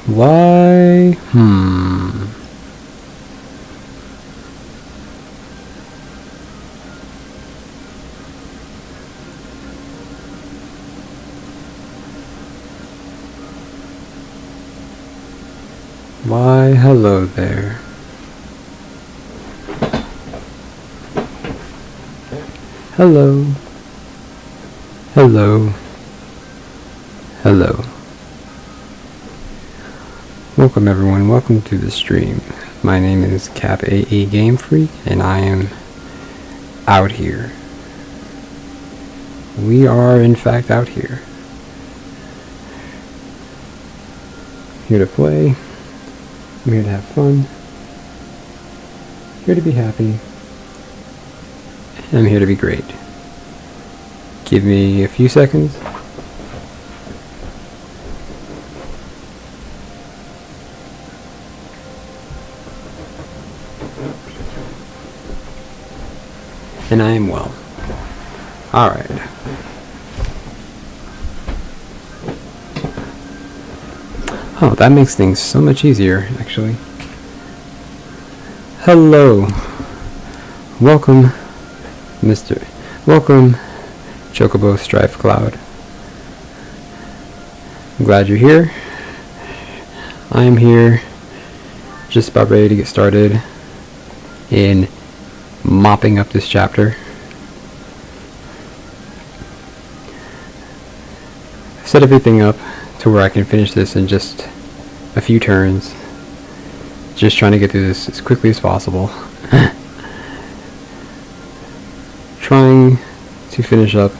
Why? Why, hello there. Hello. Hello. Hello. Welcome everyone, welcome to the stream. My name is CAPAE Game Freak, and I am out here. We are in fact out here. Here to play. I'm here to have fun. Here to be happy. And I'm here to be great. Give me a few seconds. And I am well. Alright. Oh, that makes things so much easier, actually. Hello. Welcome, Welcome, Chocobo Strife Cloud. I'm glad you're here. I am here, just about ready to get started in mopping up this chapter. Set everything up to where I can finish this in just a few turns. Just trying to get through this as quickly as possible. Trying to finish up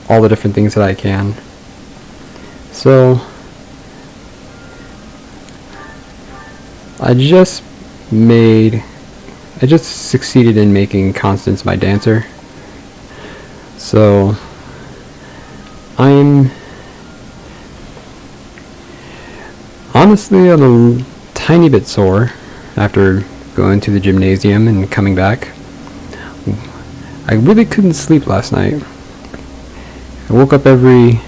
all the different things that I can. So I just succeeded in making Constance my dancer. So I'm honestly a tiny bit sore after going to the gymnasium and coming back. I really couldn't sleep last night. I woke up an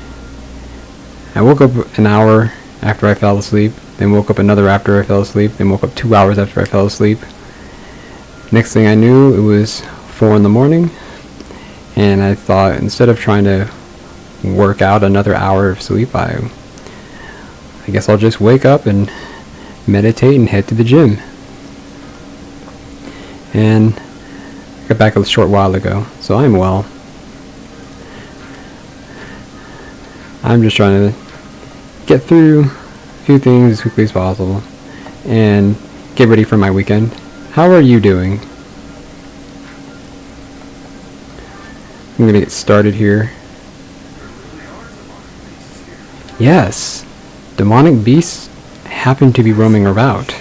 hour after I fell asleep, then woke up another after I fell asleep, then woke up 2 hours after I fell asleep. Next thing I knew, it was 4 in the morning, and I thought instead of trying to work out another hour of sleep, I guess I'll just wake up and meditate and head to the gym. And I got back a short while ago, so I'm well. I'm just trying to get through a few things as quickly as possible and get ready for my weekend. How are you doing? I'm gonna get started here. Yes, demonic beasts happen to be roaming about.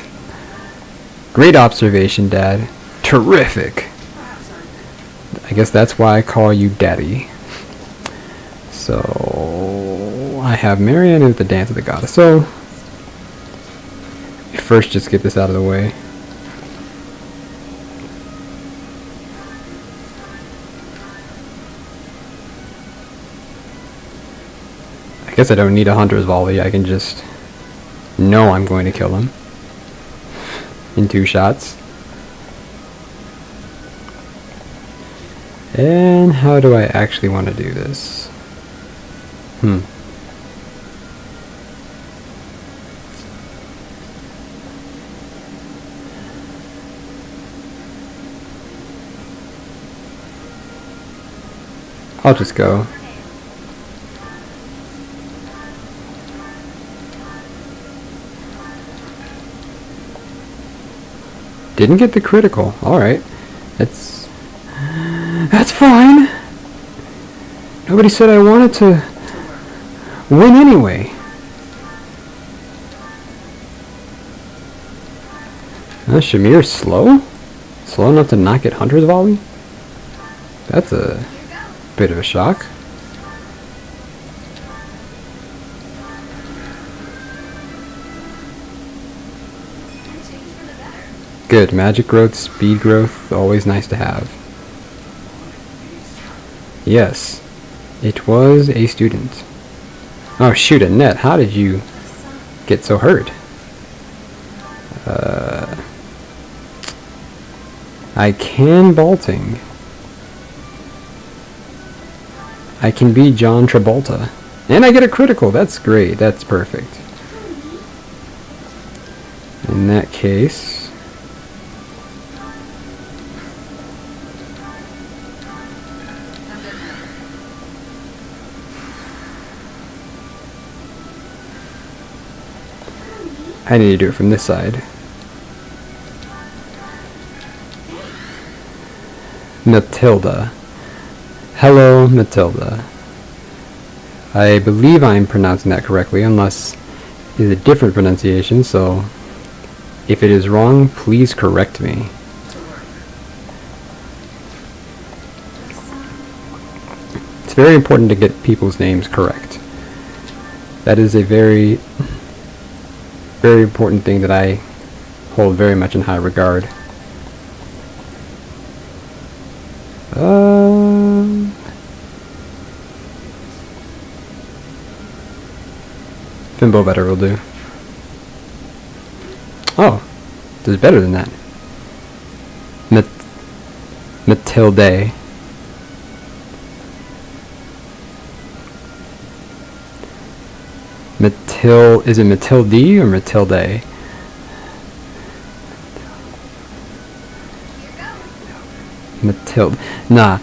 Great observation, Dad. Terrific. I guess that's why I call you Daddy. So I have Marianne with the Dance of the Goddess. So first, just get this out of the way. I guess I don't need a hunter's volley. I can just know I'm going to kill him in 2 shots. And how do I actually want to do this? I'll just go. Didn't get the critical. Alright. That's fine. Nobody said I wanted to win anyway. Shamir's slow? Slow enough to not get Hunter's Volley? That's a bit of a shock. Good. Magic growth, speed growth, always nice to have. Yes, it was a student. Oh shoot, Annette, how did you get so hurt? I can Balting. I can be John Travolta. And I get a critical. That's great. That's perfect. In that case... I need to do it from this side. Matilda. Hello, Matilda. I believe I'm pronouncing that correctly, unless it's a different pronunciation, so if it is wrong, please correct me. It's very important to get people's names correct. That is a very, very important thing that I hold very much in high regard. Fimbo better will do. Oh, there's better than that. Matilde. Is it Matilde or Matilde? Matilde. Nah.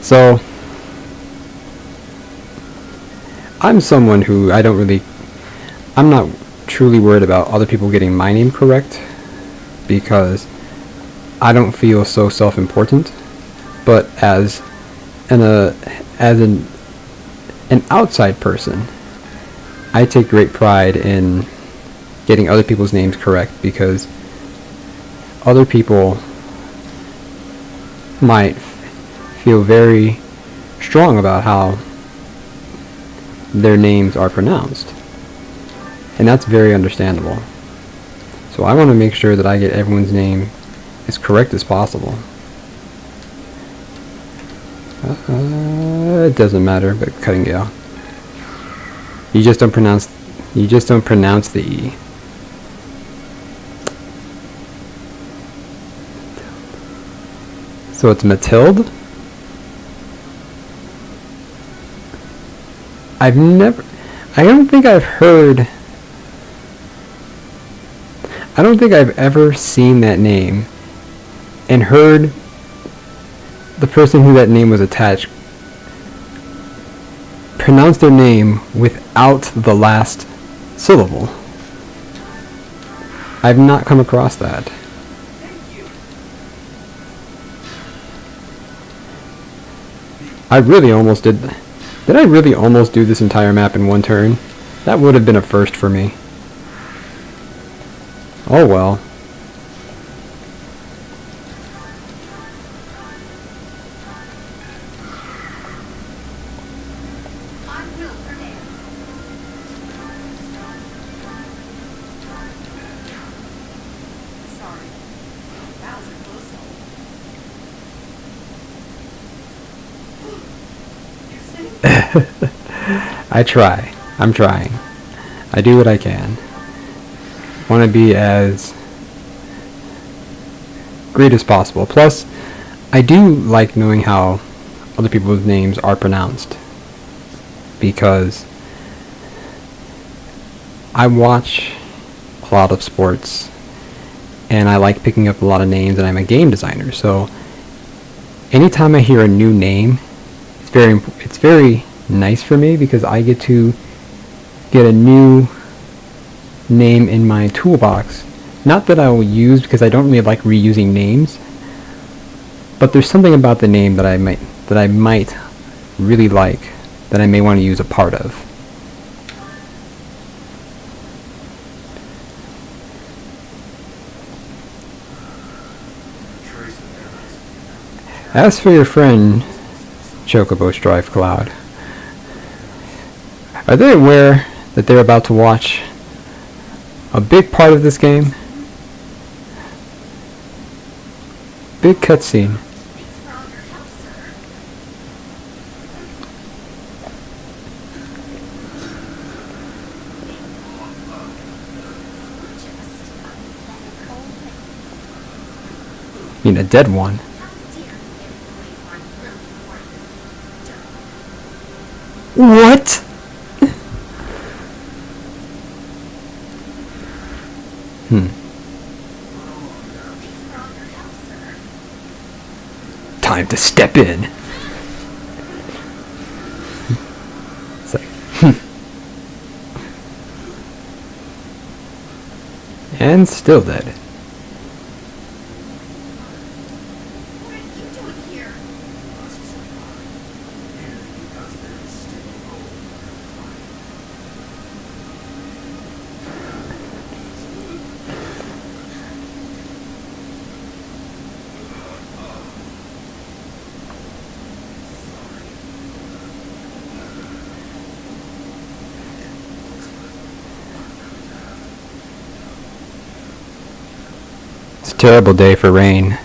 So, I'm someone who I'm not truly worried about other people getting my name correct, because I don't feel so self-important. But as an outside person, I take great pride in getting other people's names correct, because other people might feel very strong about how their names are pronounced, and that's very understandable. So I want to make sure that I get everyone's name as correct as possible. It doesn't matter, but Cuttingale. You just don't pronounce the E. So it's Matilde? I don't think I've ever seen that name and heard the person who that name was attached pronounce their name without the last syllable. I've not come across that. I really almost did. Did I really almost do this entire map in one turn? That would have been a first for me. Oh well. I try. I'm trying. I do what I can. Want to be as great as possible. Plus, I do like knowing how other people's names are pronounced, because I watch a lot of sports and I like picking up a lot of names, and I'm a game designer, so anytime I hear a new name, it's very nice for me, because I get to get a new name in my toolbox. Not that I will use, because I don't really like reusing names, but there's something about the name that I might really like, that I may want to use a part of. As for your friend Chocobo Strife Cloud, are they aware that they're about to watch a big part of this game? Big cutscene. I mean, a dead one. What? Time to step in. It's like, and still dead. What are you doing here? It's a terrible day for rain.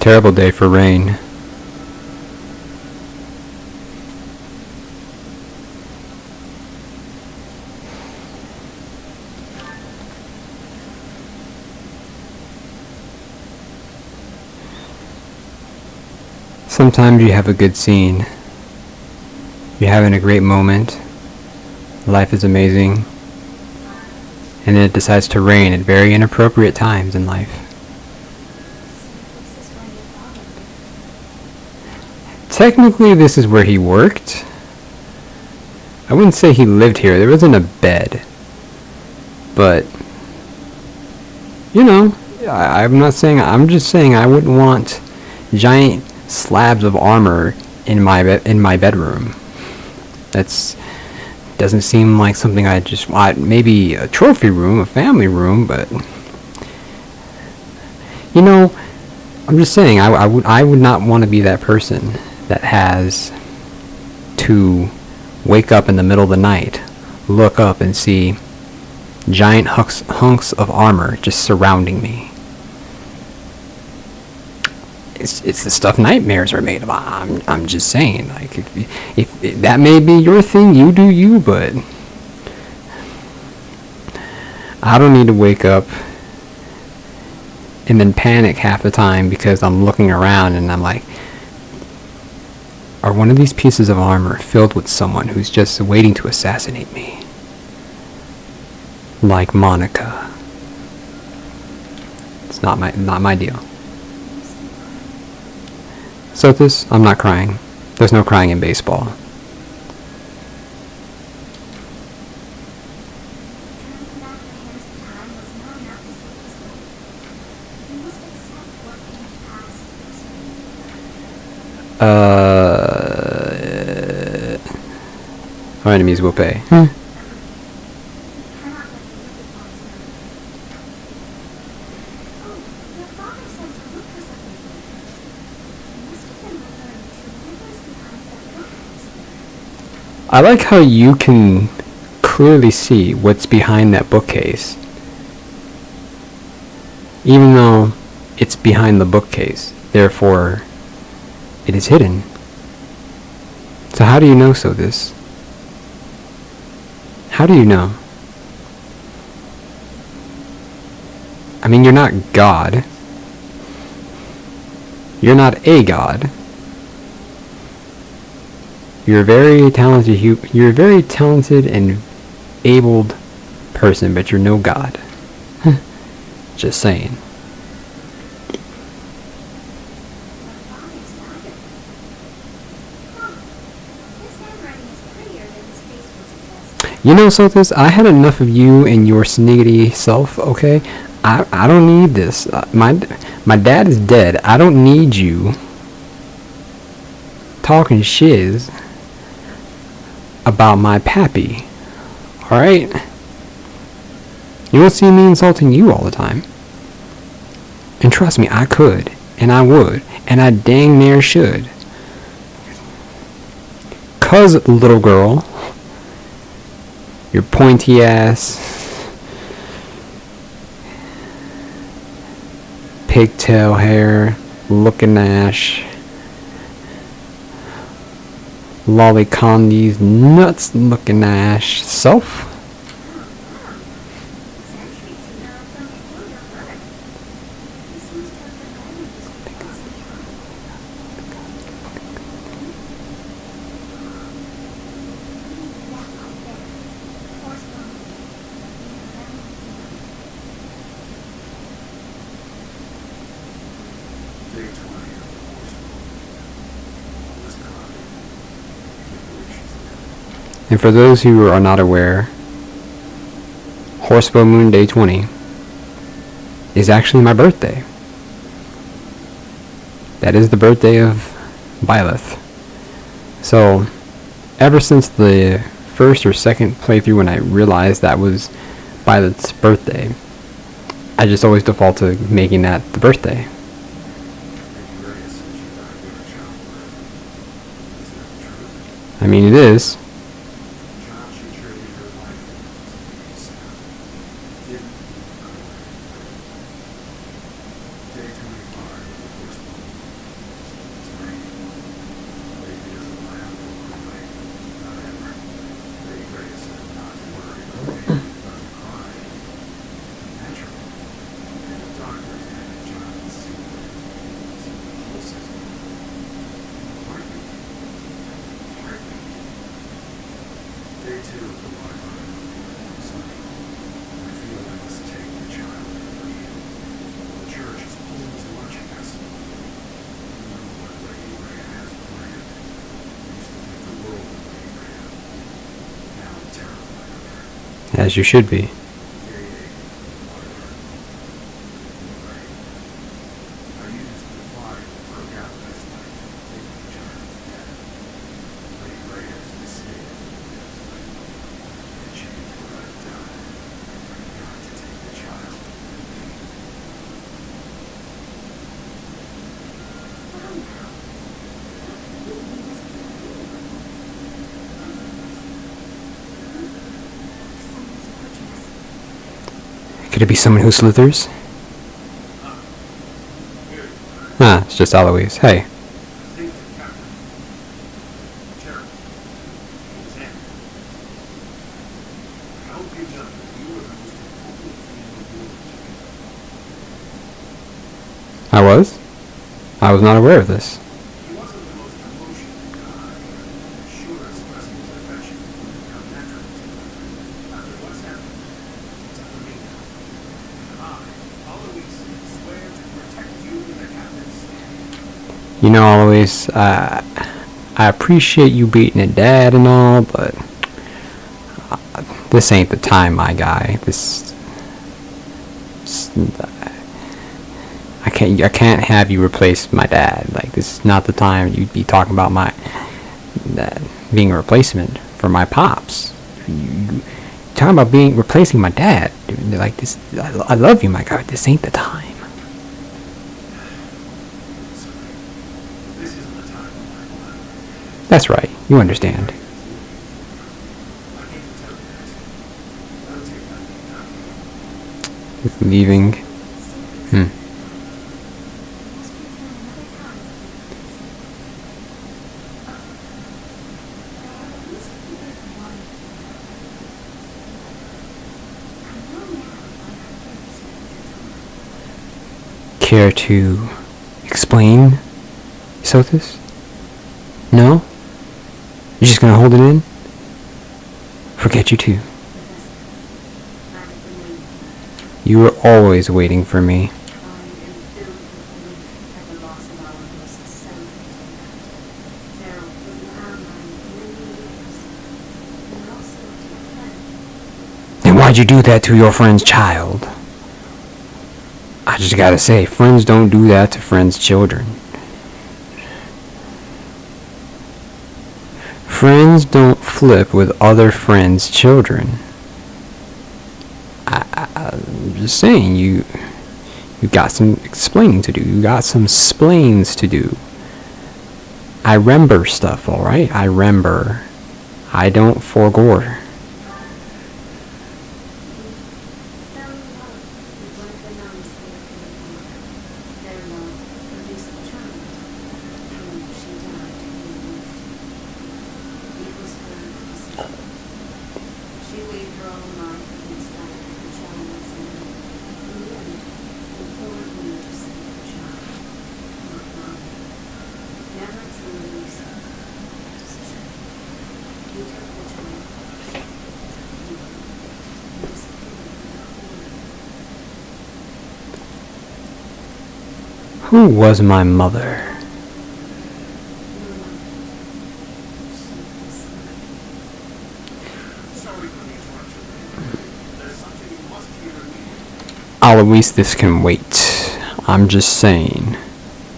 Terrible day for rain. Sometimes you have a good scene. You're having a great moment. Life is amazing. And then it decides to rain at very inappropriate times in life. Technically, this is where he worked. I wouldn't say he lived here. There wasn't a bed. But, you know, I'm not saying, I'm just saying I wouldn't want giant slabs of armor in my bedroom. That's doesn't seem like something I just want. Maybe a trophy room, a family room, but you know, I'm just saying I would not want to be that person that has to wake up in the middle of the night, look up and see giant hunks of armor just surrounding me. It's the stuff nightmares are made of. I'm just saying, like, if that may be your thing, you do you, but I don't need to wake up and then panic half the time because I'm looking around and I'm like, are one of these pieces of armor filled with someone who's just waiting to assassinate me? Like Monica. It's not my deal. Sothis, I'm not crying. There's no crying in baseball. Our enemies will pay. I like how you can clearly see what's behind that bookcase, even though it's behind the bookcase, therefore it is hidden. So how do you know this? How do you know? I mean, you're not God. You're not a God. You're a very talented you're a very talented and abled person, but you're no God. Just saying. You know, Sothis, I had enough of you and your sniggity self, okay? I don't need this. My dad is dead. I don't need you talking shiz about my pappy. Alright? You won't see me insulting you all the time. And trust me, I could. And I would. And I dang near should. 'Cause, little girl, your pointy ass, pigtail hair, looking ash, lollicondy's nuts looking ash self. And for those who are not aware, Horsebow Moon Day 20 is actually my birthday. That is the birthday of Byleth. So, ever since the first or second playthrough when I realized that was Byleth's birthday, I just always default to making that the birthday. I mean, it is. As you should be. Could it be someone who slithers? Ah, it's just Eloise. Hey. I was? I was not aware of this. You know, Eloise, I appreciate you beating a dad and all, but this ain't the time, my guy. I can't have you replace my dad. Like, this is not the time you'd be talking about my being a replacement for my pops. You talking about replacing my dad? Like this, I love you, my guy. This ain't the time. That's right. You understand. With leaving. Care to explain, Sothis? No? You're just gonna hold it in? Forget you too. You were always waiting for me. Then why'd you do that to your friend's child? I just gotta say, friends don't do that to friends' children. Friends don't flip with other friends' children. I'm just saying, you got some explaining to do. You got some splains to do. I remember stuff, alright? I remember. I don't forgore. Who was my mother? Alois, this can wait. I'm just saying.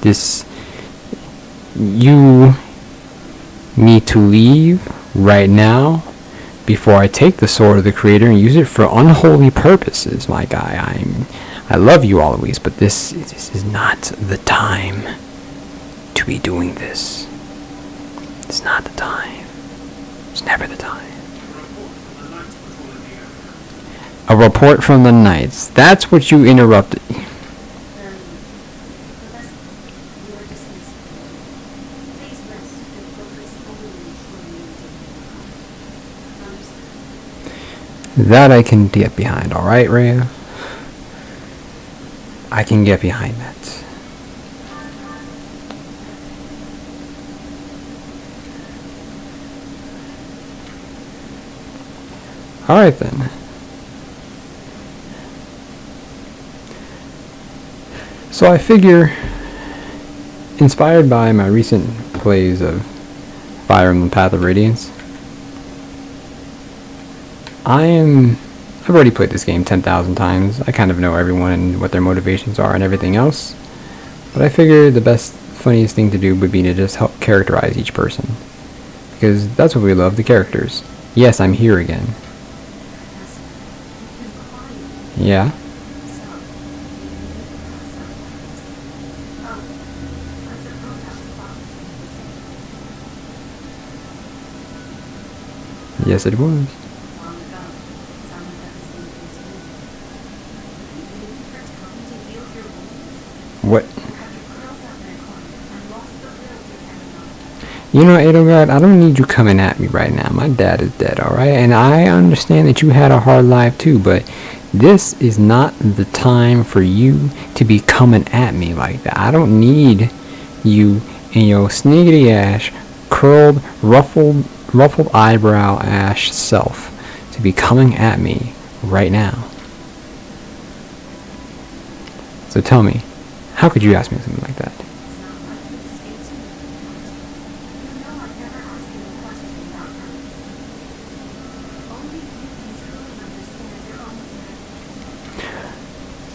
This... You need to leave right now before I take the sword of the Creator and use it for unholy purposes, my guy. I love you, Alois, but this is not the time to be doing this. It's not the time. It's never the time. A report from the Knights. That's what you interrupted. That I can get behind, alright, Rhea? I can get behind that. Alright then. So I figure, inspired by my recent plays of Fire Emblem Path of Radiance, I've already played this game 10,000 times. I kind of know everyone and what their motivations are and everything else. But I figure the best, funniest thing to do would be to just help characterize each person. Because that's what we love, the characters. Yes, I'm here again. Yeah? Yes, it was. What? You know, Edelgard, I don't need you coming at me right now. My dad is dead, alright? And I understand that you had a hard life too, but this is not the time for you to be coming at me like that. I don't need you and your sniggity ash, curled, ruffled eyebrow ash self to be coming at me right now. So tell me, how could you ask me something like that?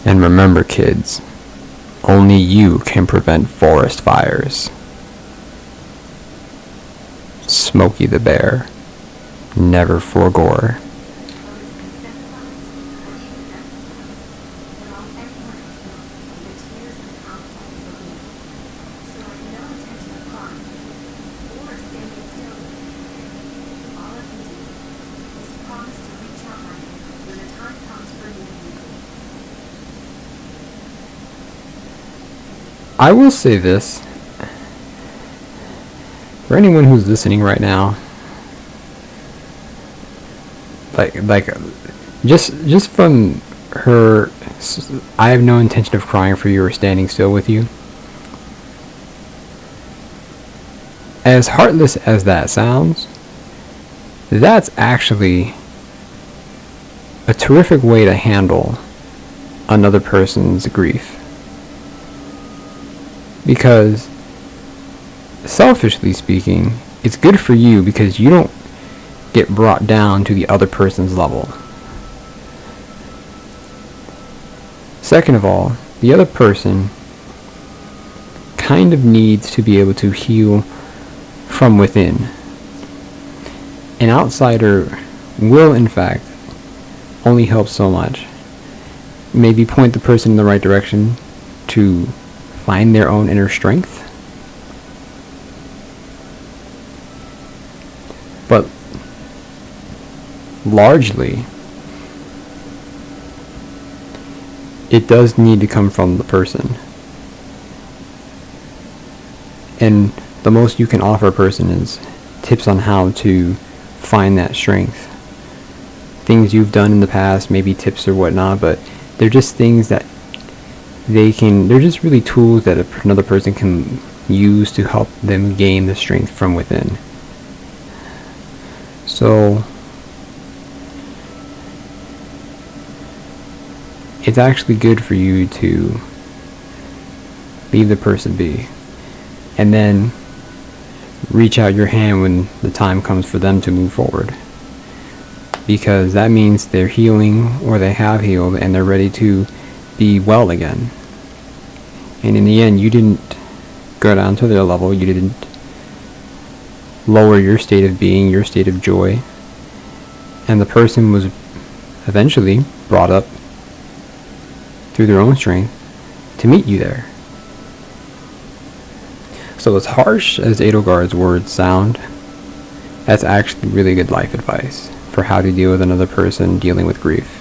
And remember, kids, only you can prevent forest fires. Smokey the Bear, never forgore. I will say this, for anyone who's listening right now, like, just from her, I have no intention of crying for you or standing still with you. As heartless as that sounds, that's actually a terrific way to handle another person's grief. Because, selfishly speaking, it's good for you because you don't get brought down to the other person's level. Second of all, the other person kind of needs to be able to heal from within. An outsider will, in fact, only help so much. Maybe point the person in the right direction to find their own inner strength. But largely, it does need to come from the person. And the most you can offer a person is tips on how to find that strength. Things you've done in the past, maybe tips or whatnot, but they're just things that they're just really tools that another person can use to help them gain the strength from within. So it's actually good for you to leave the person be, and then reach out your hand when the time comes for them to move forward, because that means they're healing, or they have healed, and they're ready to be well again. And in the end, you didn't go down to their level, you didn't lower your state of being, your state of joy, and the person was eventually brought up through their own strength to meet you there. So as harsh as Edelgard's words sound, that's actually really good life advice for how to deal with another person dealing with grief.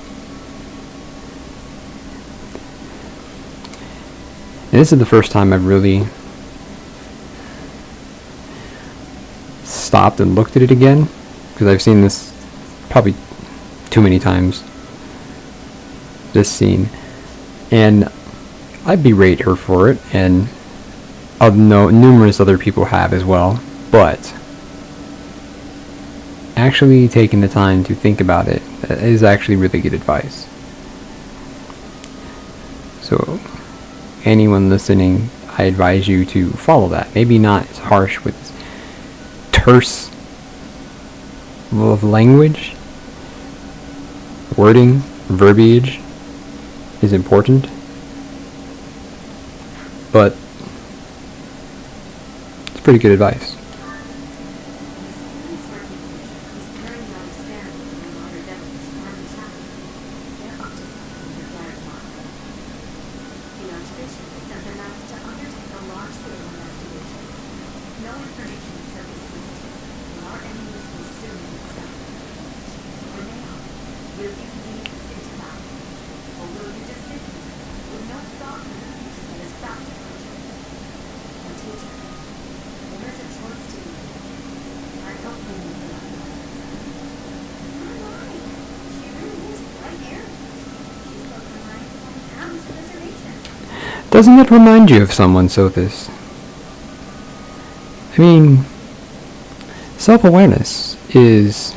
And this is the first time I've really stopped and looked at it again, because I've seen this probably too many times, this scene, and I berate her for it, and numerous other people have as well, but actually taking the time to think about it is actually really good advice. So anyone listening, I advise you to follow that. Maybe not as harsh with terse of language. Wording, verbiage is important, but it's pretty good advice. Doesn't it remind you of someone, Sothis? I mean, self-awareness is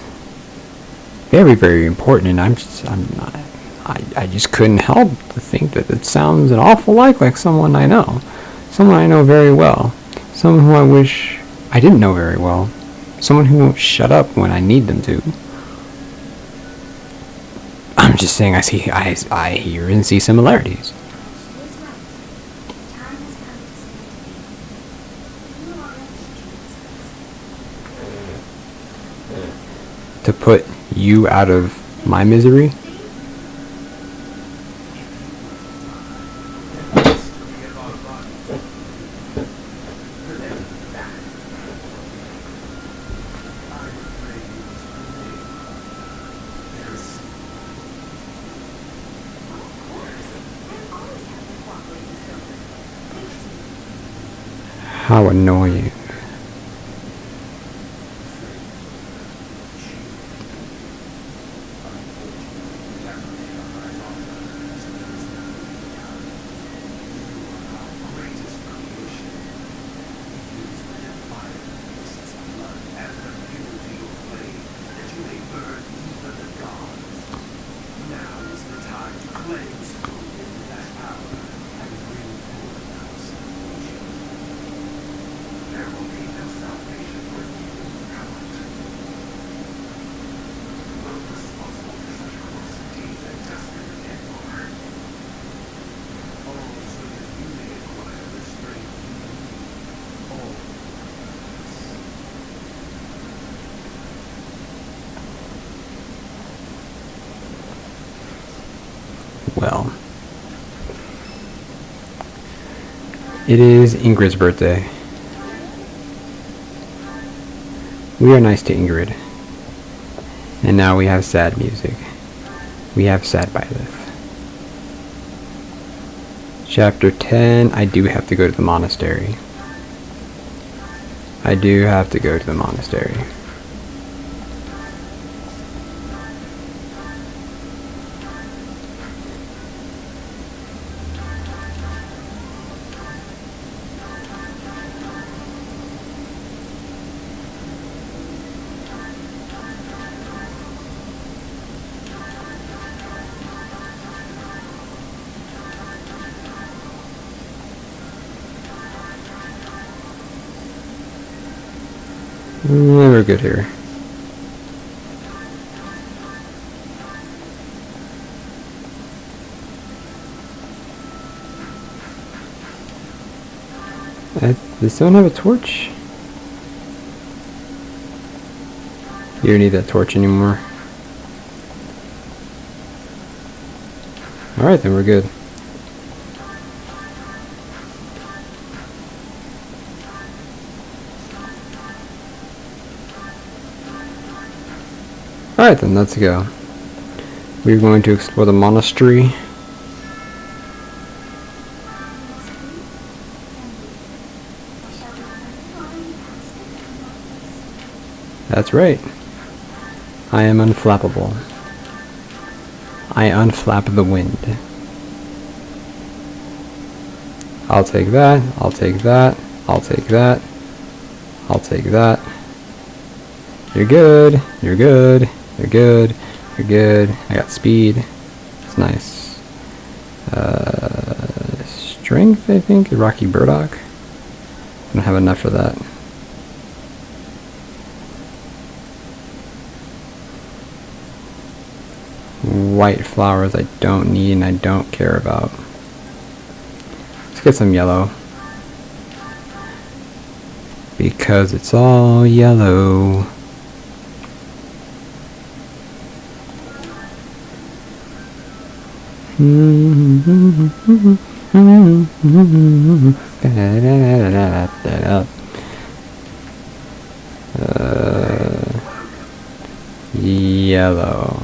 very, very important, and I just couldn't help to think that it sounds an awful lot like someone I know. Someone I know very well. Someone who I wish I didn't know very well. Someone who won't shut up when I need them to. I'm just saying I hear and see similarities. To put you out of my misery? How annoying. Well, it is Ingrid's birthday. We are nice to Ingrid. And now we have sad music. We have Sad Byleth. Chapter 10, I do have to go to the monastery. I do have to go to the monastery. We're good here. Does someone have a torch? You don't need that torch anymore. Alright, then we're good. Alright then, let's go. We're going to explore the monastery. That's right. I am unflappable. I unflap the wind. I'll take that, I'll take that, I'll take that, I'll take that. You're good, you're good. You're good. You're good. I got speed. It's nice. Strength, I think. Rocky Burdock. I don't have enough for that. White flowers I don't need and I don't care about. Let's get some yellow. Because it's all yellow. Yellow.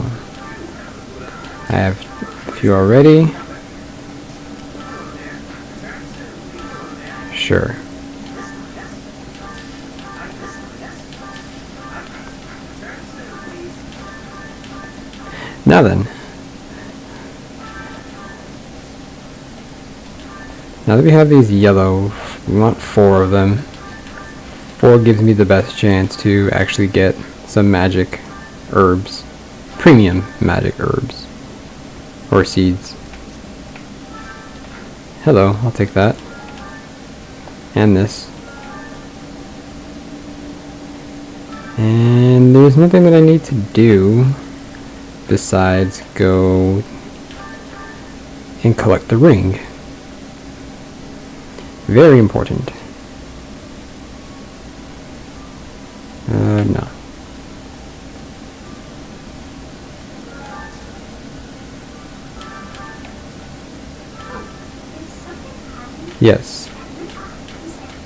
I have a few already. Sure. Now then. Now that we have these yellow, we want 4 of them. 4 gives me the best chance to actually get some magic herbs. Premium magic herbs. Or seeds. Hello, I'll take that. And this. And there's nothing that I need to do besides go and collect the ring. Very important. No. Yes.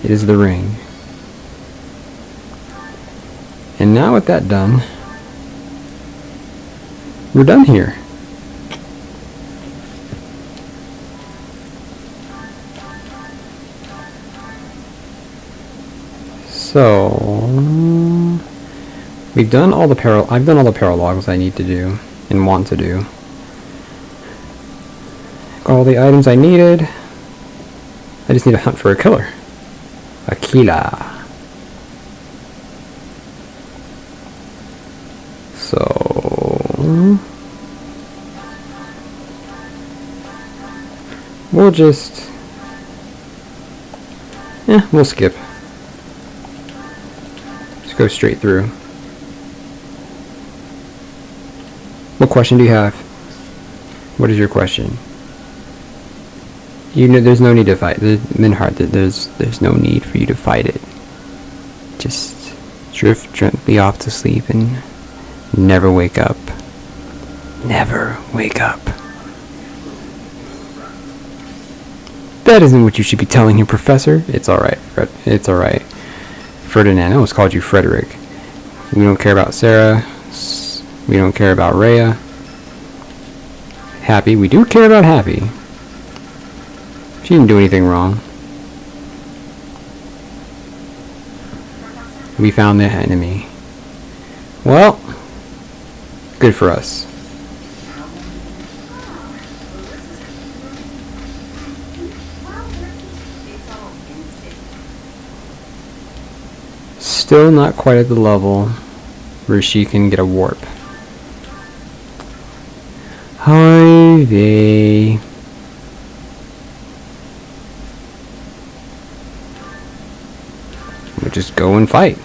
It is the ring. And now with that done, we're done here. So we've done all the I've done all the paralogs I need to do and want to do. All the items I needed. I just need to hunt for a killer. A killer. So we'll just we'll skip. Just go straight through. What question do you have? What is your question? You know, there's no need to fight. Minhart, there's no need for you to fight it. Just drift gently off to sleep and never wake up. Never wake up. That isn't what you should be telling him, Professor. It's alright, Fred. It's alright. Ferdinand, I almost called you Frederick. We don't care about Sarah. We don't care about Rhea. Happy. We do care about Happy. She didn't do anything wrong. We found the enemy. Well, good for us. Still not quite at the level where she can get a warp. Hi, they. We'll just go and fight.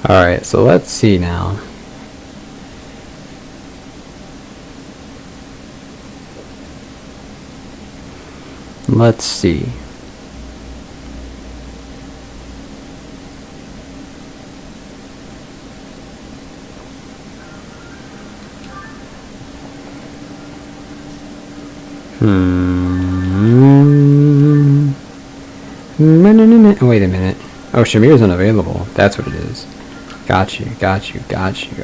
Alright, so let's see now. Let's see. Wait a minute. Oh, Shamir's unavailable. That's what it is. Got you.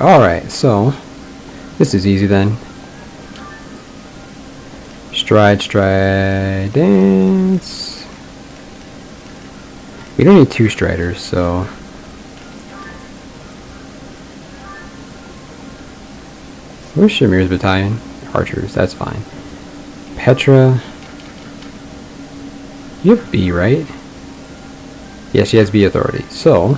Alright, so this is easy then. Stride, dance. We don't need 2 striders, so where's Shamir's battalion? Archers, that's fine. Petra. You have B, right? Yes, she has B authority. So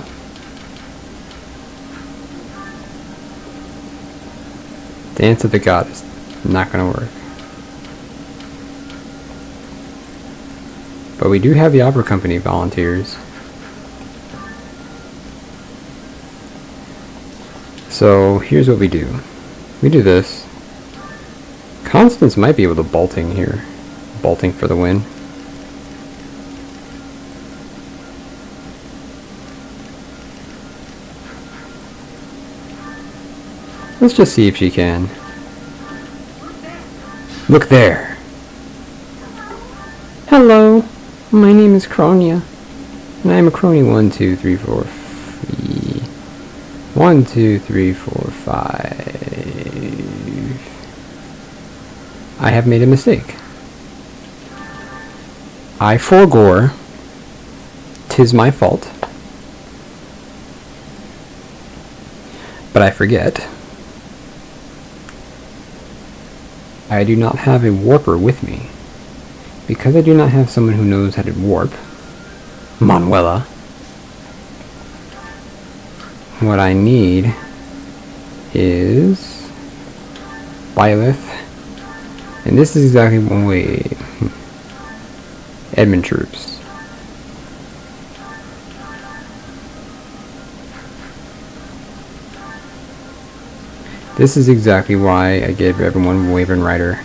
Dance of the Goddess. Not gonna work. But we do have the opera company volunteers. So here's what we do. We do this. Constance might be able to bolting here. Bolting for the win. Let's just see if she can. Look there. Hello. My name is Cronia. And I'm a crony 1, 2, 3, 4, 1, 2, 3, 4, 5. I have made a mistake. I forgore. 'Tis my fault. But I forget. I do not have a warper with me. Because I do not have someone who knows how to warp, Manuela, what I need is Byleth, and this is exactly one way. Edmund troops. This is exactly why I gave everyone Wyvern Rider.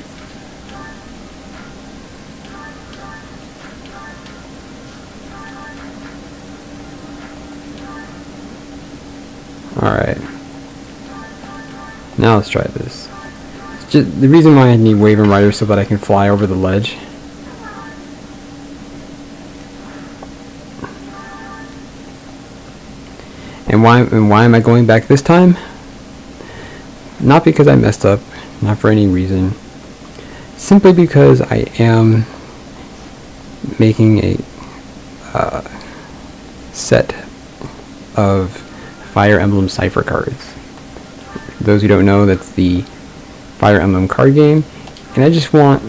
Alright. Now let's try this. Just the reason why I need Wyvern Rider so that I can fly over the ledge. And why am I going back this time? Not because I messed up, not for any reason. Simply because I am making a set of Fire Emblem Cipher cards. For those who don't know, that's the Fire Emblem card game, and I just want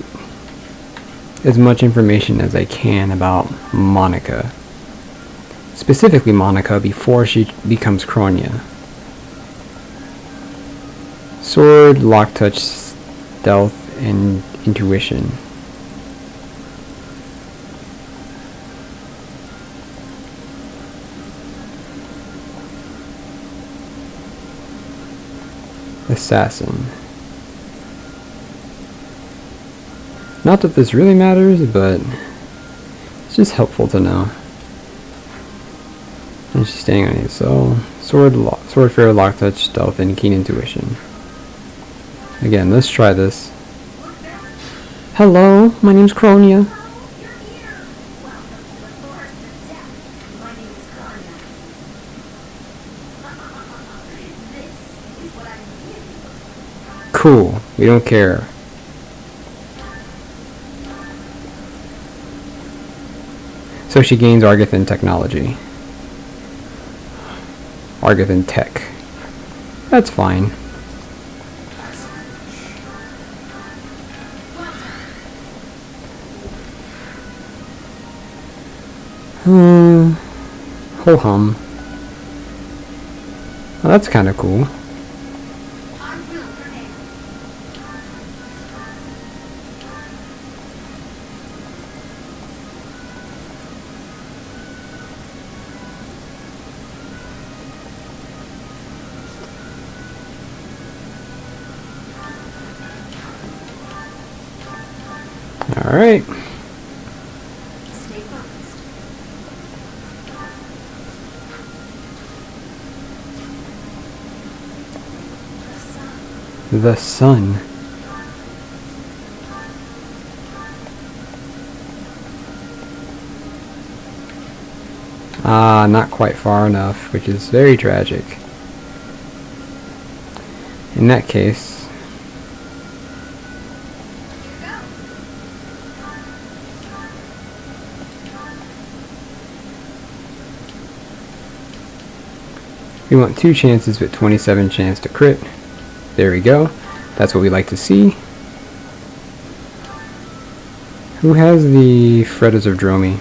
as much information as I can about Monica. Specifically Monica before she becomes Cronia. Sword, lock touch, stealth, and intuition. Assassin. Not that this really matters, but it's just helpful to know. And she's staying on you. So sword fair, lock touch, stealth, and keen intuition. Again, let's try this. Hello, my name's Cronia. You're here. Welcome to the Forest of Death. My name is Karna. This is what I'm really Cool. We don't care. So she gains Argathan technology. Argathan tech. That's fine. Ho hum. Well, that's kind of cool. I will remain. All right. Stay focused. The sun. The sun. Ah, not quite far enough, which is very tragic. In that case, Here goes. we want 2 chances with 27 chance to crit. There we go. That's what we like to see. Who has the Fretters of Dromi?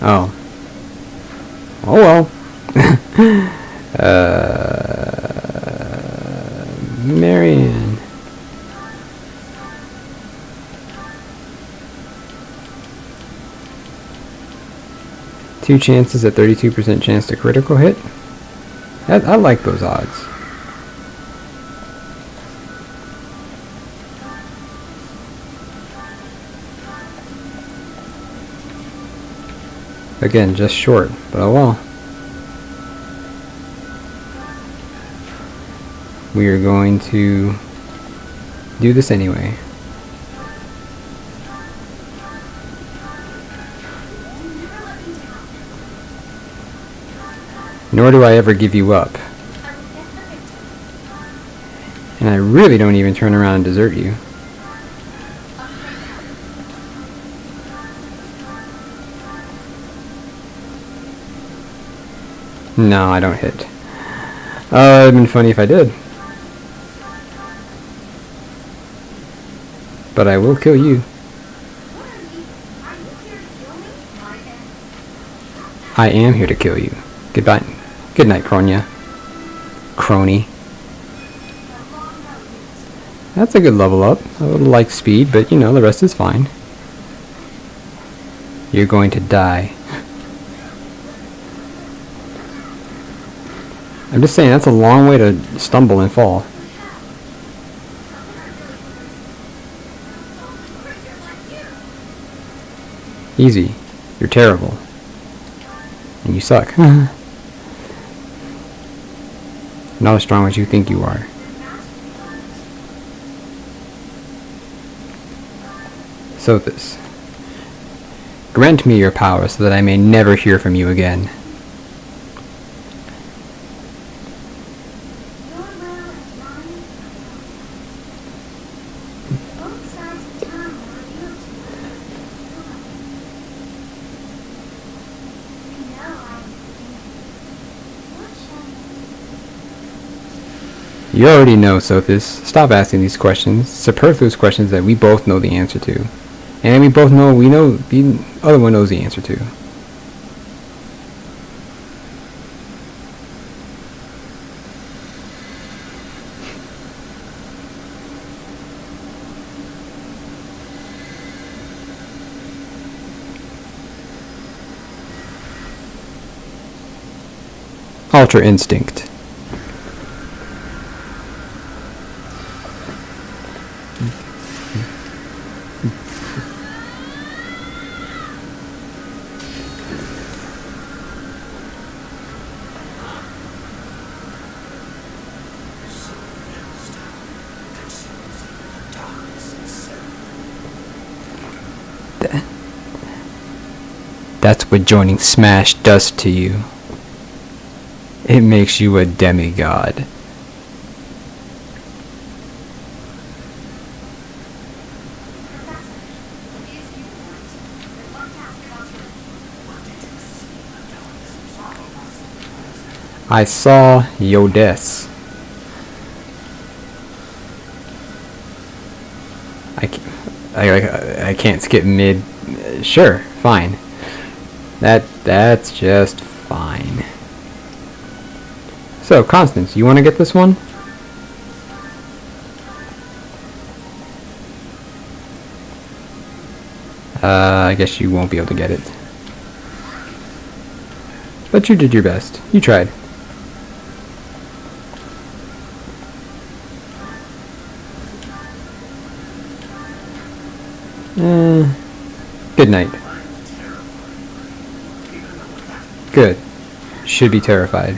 Oh. Oh well. Marianne. Two chances at 32% chance to critical hit. I like those odds. Again, just short, but oh well. We are going to do this anyway. Never let me down. Nor do I ever give you up. I will get the victory. And I really don't even turn around and desert you. No, I don't hit. It'd have been funny if I did. But I will kill you. What are you? Are you here to kill me? I am here to kill you. Goodbye. Good night, Cronia. Crony. The long road. That's a good level up. A little like speed, but you know, the rest is fine. You're going to die. I'm just saying, that's a long way to stumble and fall. Easy. You're terrible. And you suck. Not as strong as you think you are. Sothis. Grant me your power so that I may never hear from you again. Your will and mine. Both sides of time are revealed to me. And now I am thinking, what shall I do? You already know, Sothis. Stop asking these questions. Superfluous questions that we both know the answer to. And we both know, the other one knows the answer to. Ultra Instinct. That's what joining Smash does to you. It makes you a demigod. I saw Yodes. I can't skip mid. Sure, fine. That's just fine. So, Constance, you want to get this one? I guess you won't be able to get it. But you did your best. You tried. Good night. Good. Should be terrified.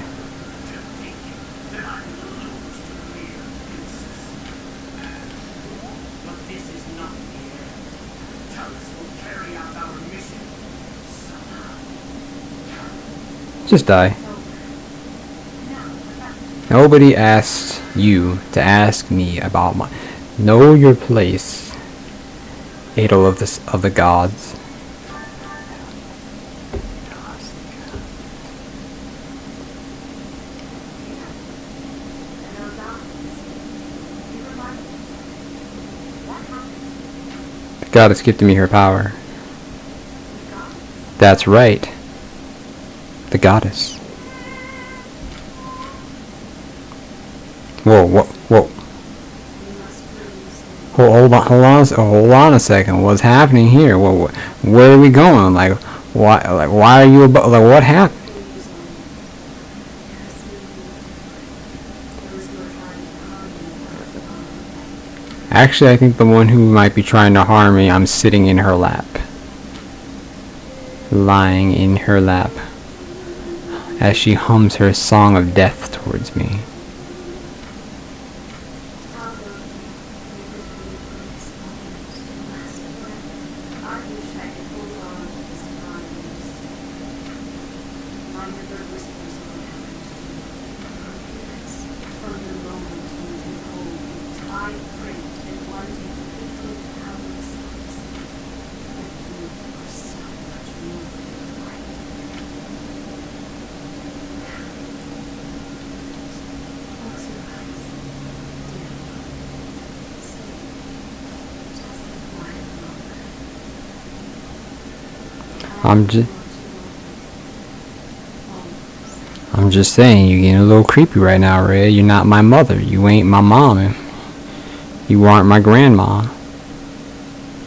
Just die. Nobody asked you to ask me about my... Know your place, idol of the gods. The goddess gifted me her power. That's right. The goddess. Whoa, whoa. Hold on a second. What's happening here? Where are we going? Why are you about? What happened? Actually, I think the one who might be trying to harm me, I'm sitting in her lap. Lying in her lap. As she hums her song of death towards me. I'm just saying, you're getting a little creepy right now, Red. You're not my mother. You ain't my mom. You aren't my grandma.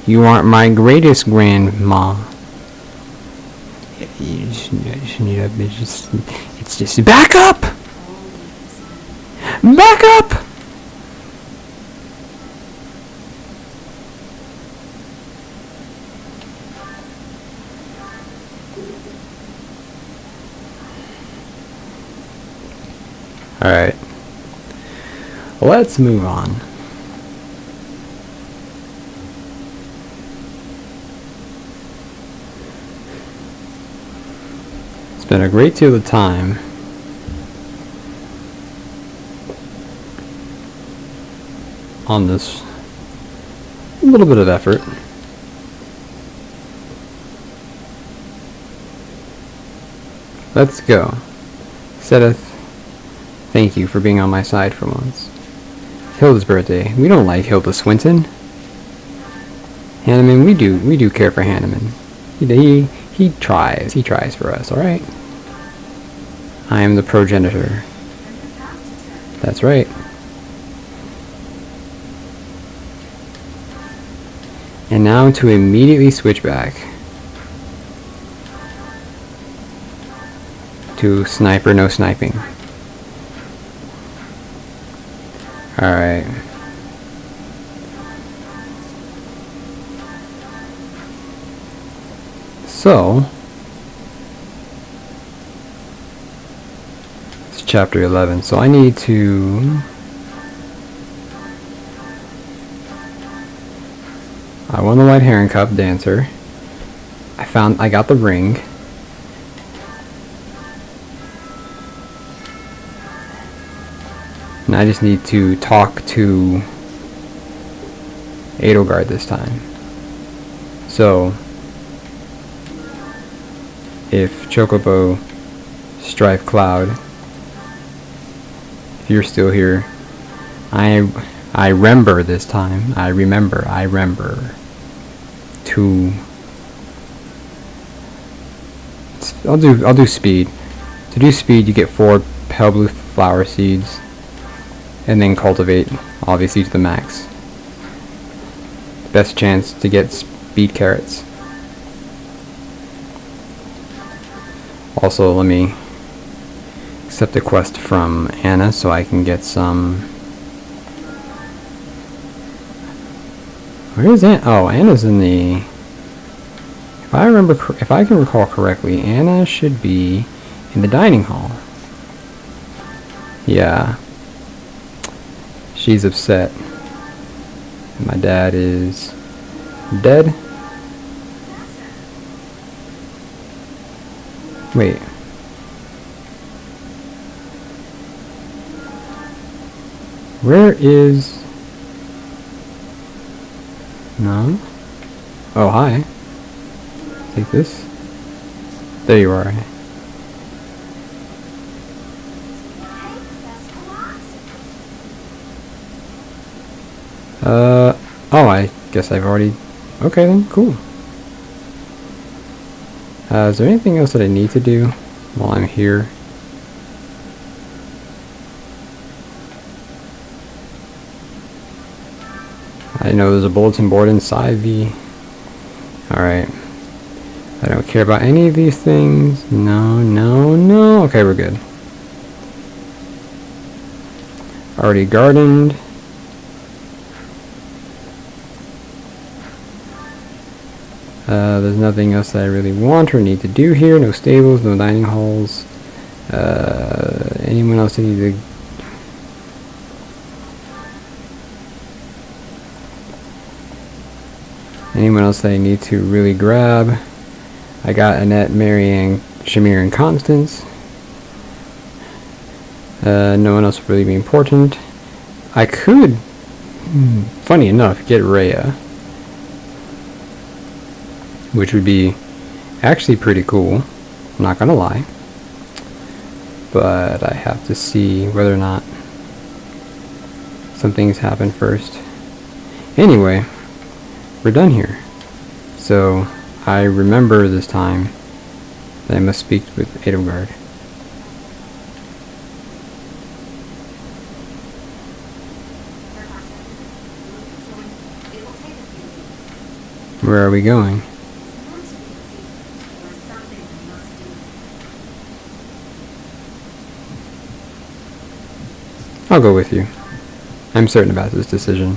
You aren't my greatest grandma. It's just back up! Back up! Alright. Let's move on. It's been a great deal of time on this. A little bit of effort. Let's go. Sedith. Thank you for being on my side for once. Hilda's birthday. We don't like Hilda Swinton. Hanneman, we do care for Hanneman. He tries. He tries for us, alright? I am the progenitor. That's right. And now to immediately switch back to sniper, no sniping. Alright. So, it's chapter 11. So I need to... I won the White Heron Cup dancer. I got the ring. And I just need to talk to Edelgard this time. So, if Chocobo, Strife Cloud, if you're still here, I remember this time. I remember to. I'll do speed. To do speed, you get 4 pale blue flower seeds, and then cultivate, obviously to the max. Best chance to get speed carrots. Also, let me accept a quest from Anna so I can get some. Where is Anna? Oh, Anna's in the. If I can recall correctly, Anna should be in the dining hall. Yeah. She's upset. My dad is dead. Wait. Where is... No? Oh, hi. Take this. There you are. Oh, I guess I've already... Okay then, cool. Is there anything else that I need to do while I'm here? I know there's a bulletin board inside the... Alright. I don't care about any of these things. No. Okay, we're good. Already gardened. There's nothing else that I really want or need to do here. No stables, no dining halls. Anyone else I need to... Anyone else that I need to really grab? I got Annette, Marianne, Shamir, and Constance. No one else would really be important. I could, funny enough, get Rhea, which would be actually pretty cool, I'm not gonna lie. But I have to see whether or not some things happen first. Anyway, we're done here. So, I remember this time that I must speak with Edelgard. Where are we going? I'll go with you. I'm certain about this decision.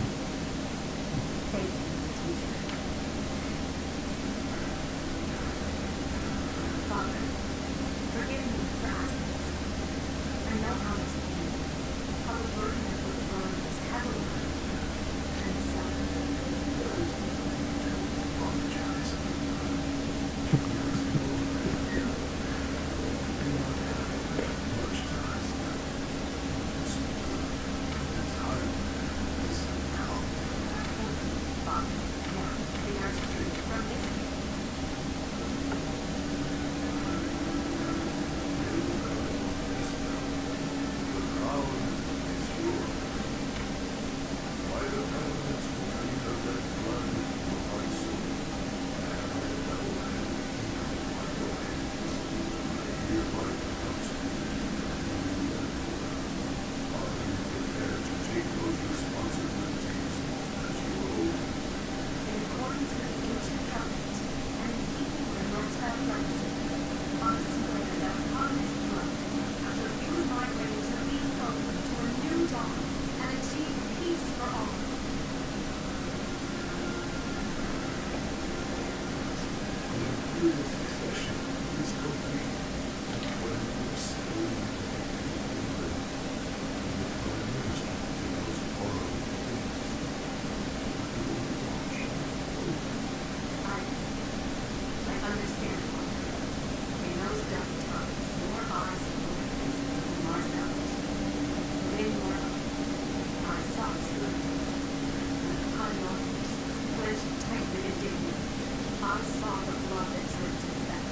I saw the blood that dripped in them.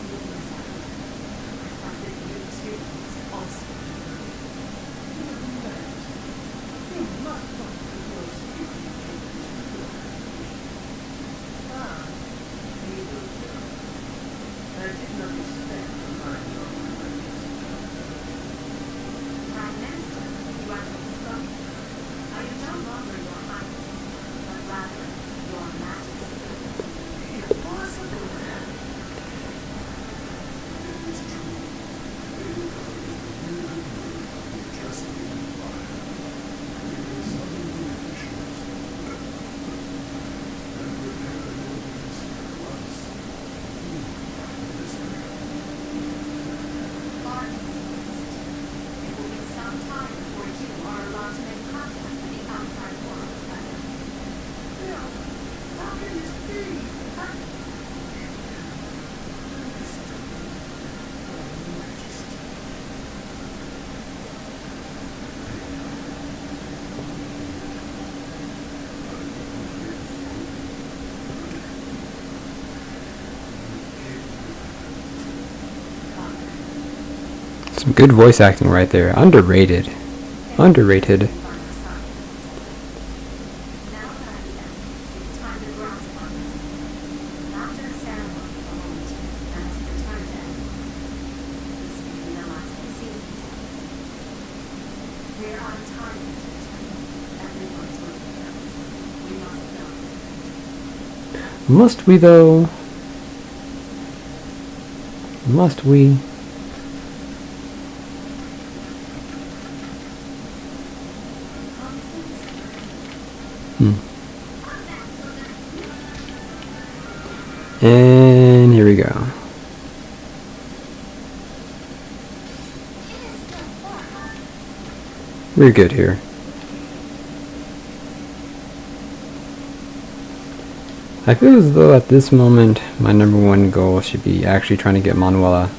It was everywhere. I thought that you too was also. You must not be your speaking Ah, you do. I didn't understand the mind of my Prime Minister, you are misspoken. I am no longer your highness, but rather your majesty. Impossible. It is true. Just in fire. It is suddenly issues. And prepare an audience at once. Pardon, Celeste. It will be some time before you are allowed to make contact with the outside world, Madam. No, how can this be? Some good voice acting right there. Underrated. Underrated. Final sign. Now that I've left, it's time to grasp my message. After the ceremony of the moment, I must return to Emblem. This will be the last proceedings. We're on time, everyone's waiting for us. We must go. Must we though? Must we? And here we go. We're good here. I feel as though at this moment my number one goal should be actually trying to get Manuela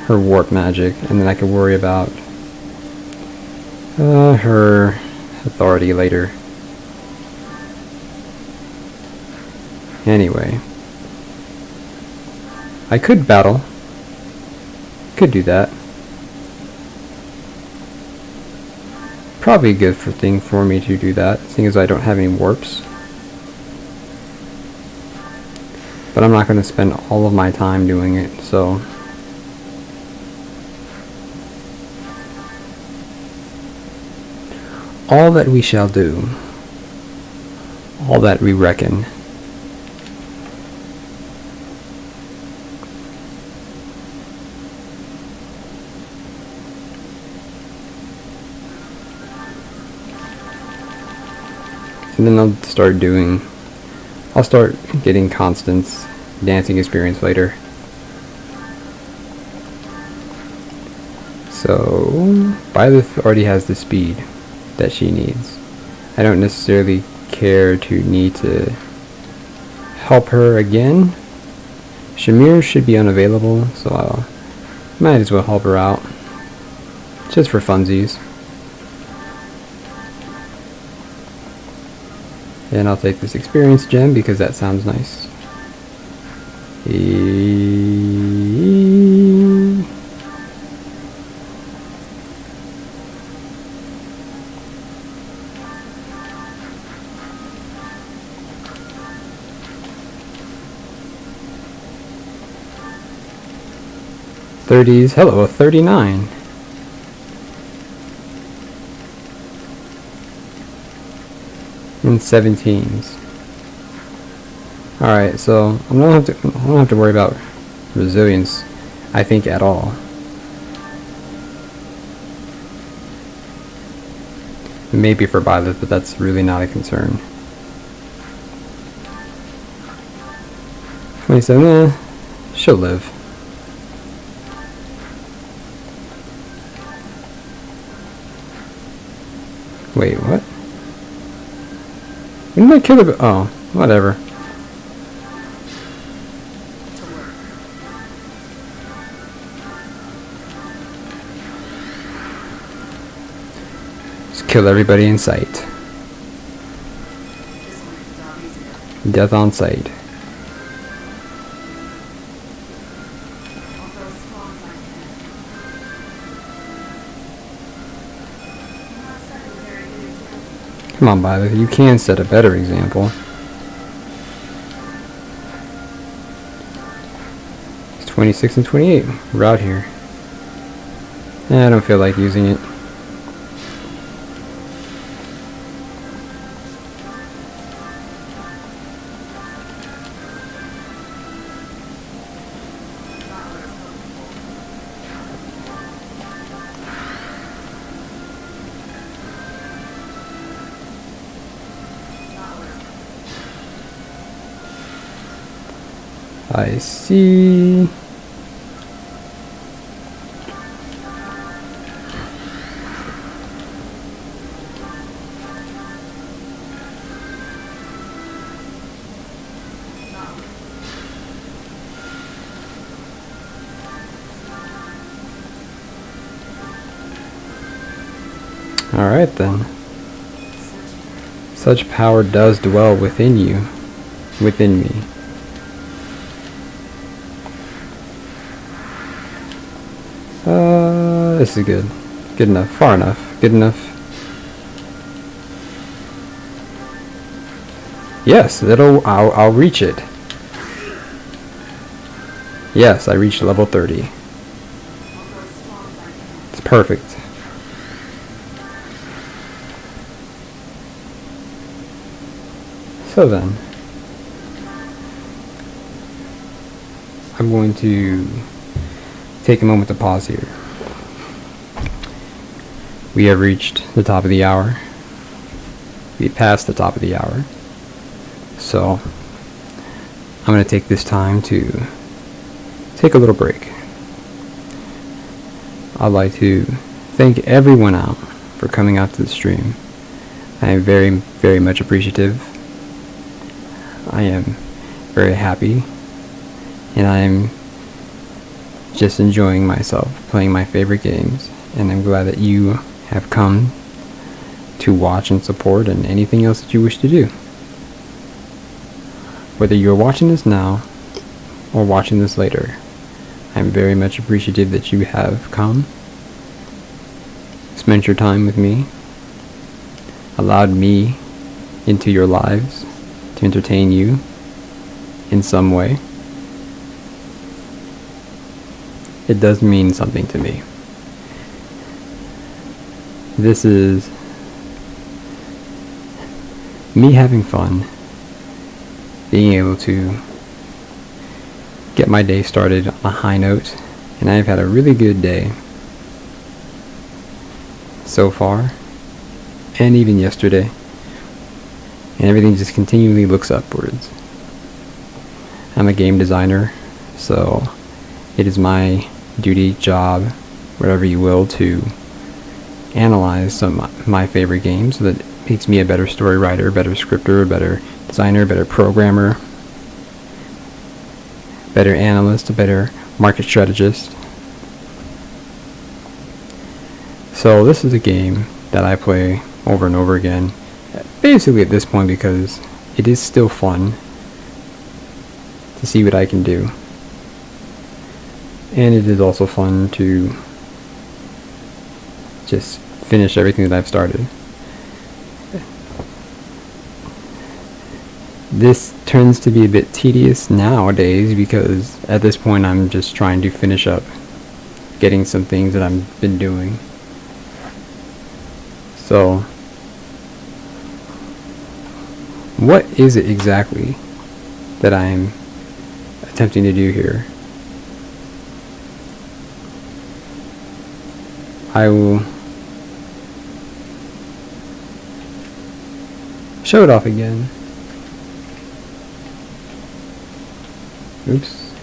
her warp magic, and then I can worry about her authority later. Anyway, I could battle. Could do that. Probably a good thing for me to do that, seeing as I don't have any warps. But I'm not going to spend all of my time doing it, so... all that we shall do. All that we reckon. And then I'll start getting Constance dancing experience later. So, Byleth already has the speed that she needs. I don't necessarily care to need to help her again. Shamir should be unavailable, so I might as well help her out. Just for funsies. And I'll take this experience gem because that sounds nice. '30s, hello, 39. And 17s. Alright, so I don't have to worry about resilience, I think, at all. Maybe for Byleth, but that's really not a concern. 27, she'll live. Wait, what? When did I kill her? Oh, whatever. Just kill everybody in sight. This will make the job easier. Death on sight. I'll go as far as I can. I'm not setting a very good example. Come on, Violet, you can set a better example. It's 26 and 28. We're out here. I don't feel like using it. I see. Alright then. Such power does dwell within you. Within me. This is good. Good enough. Far enough. Good enough. Yes, I'll reach it. Yes, I reached level 30. I'll go as far as I can. It's perfect. So then, I'm going to take a moment to pause here. We have reached the top of the hour. We passed the top of the hour. So, I'm going to take this time to take a little break. I'd like to thank everyone out for coming out to the stream. I am very, very much appreciative. I am very happy, and I am just enjoying myself playing my favorite games, and I'm glad that you have come to watch and support and anything else that you wish to do. Whether you're watching this now or watching this later, I'm very much appreciative that you have come, spent your time with me, allowed me into your lives to entertain you in some way. It does mean something to me. This is me having fun, being able to get my day started on a high note, and I've had a really good day so far, and even yesterday, and everything just continually looks upwards. I'm a game designer, so it is my duty, job, whatever you will, to analyze some of my favorite games so that it makes me a better story writer, better scripter, better designer, better programmer, better analyst, a better market strategist. So this is a game that I play over and over again, basically at this point, because it is still fun to see what I can do. And it is also fun to just finish everything that I've started. This tends to be a bit tedious nowadays because at this point I'm just trying to finish up getting some things that I've been doing. So, what is it exactly that I'm attempting to do here? I will show it off again. Oops.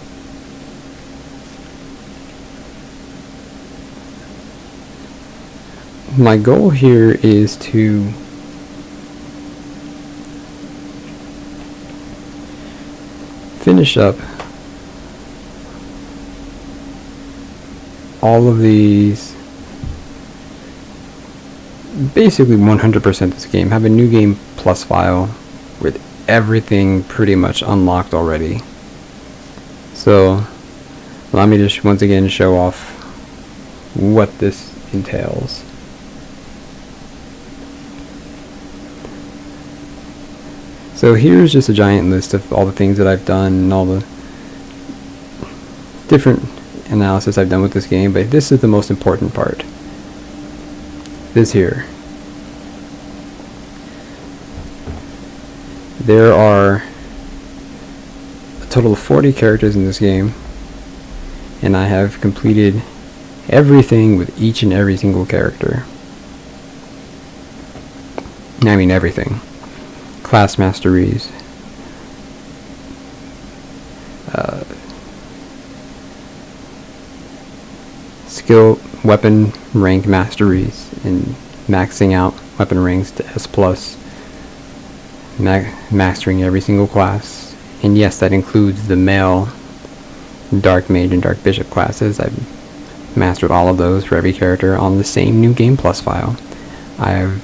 My goal here is to finish up all of these, basically 100% this game, have a new game plus file with everything pretty much unlocked already. So allow me to once again show off what this entails. So here's just a giant list of all the things that I've done and all the different analysis I've done with this game, but this is the most important part. This here. There are a total of 40 characters in this game, and I have completed everything with each and every single character. I mean everything. Class masteries, skill weapon rank masteries, and maxing out weapon ranks to S+, mastering every single class. And yes, that includes the male Dark Mage and Dark Bishop classes. I've mastered all of those for every character on the same New Game Plus file. I've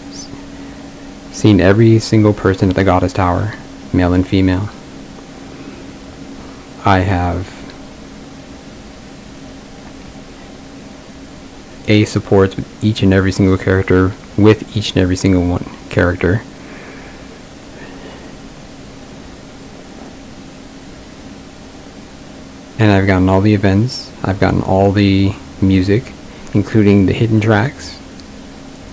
seen every single person at the Goddess Tower, male and female. I have A supports with each and every single character, with each and every single one character. And I've gotten all the events, I've gotten all the music, including the hidden tracks,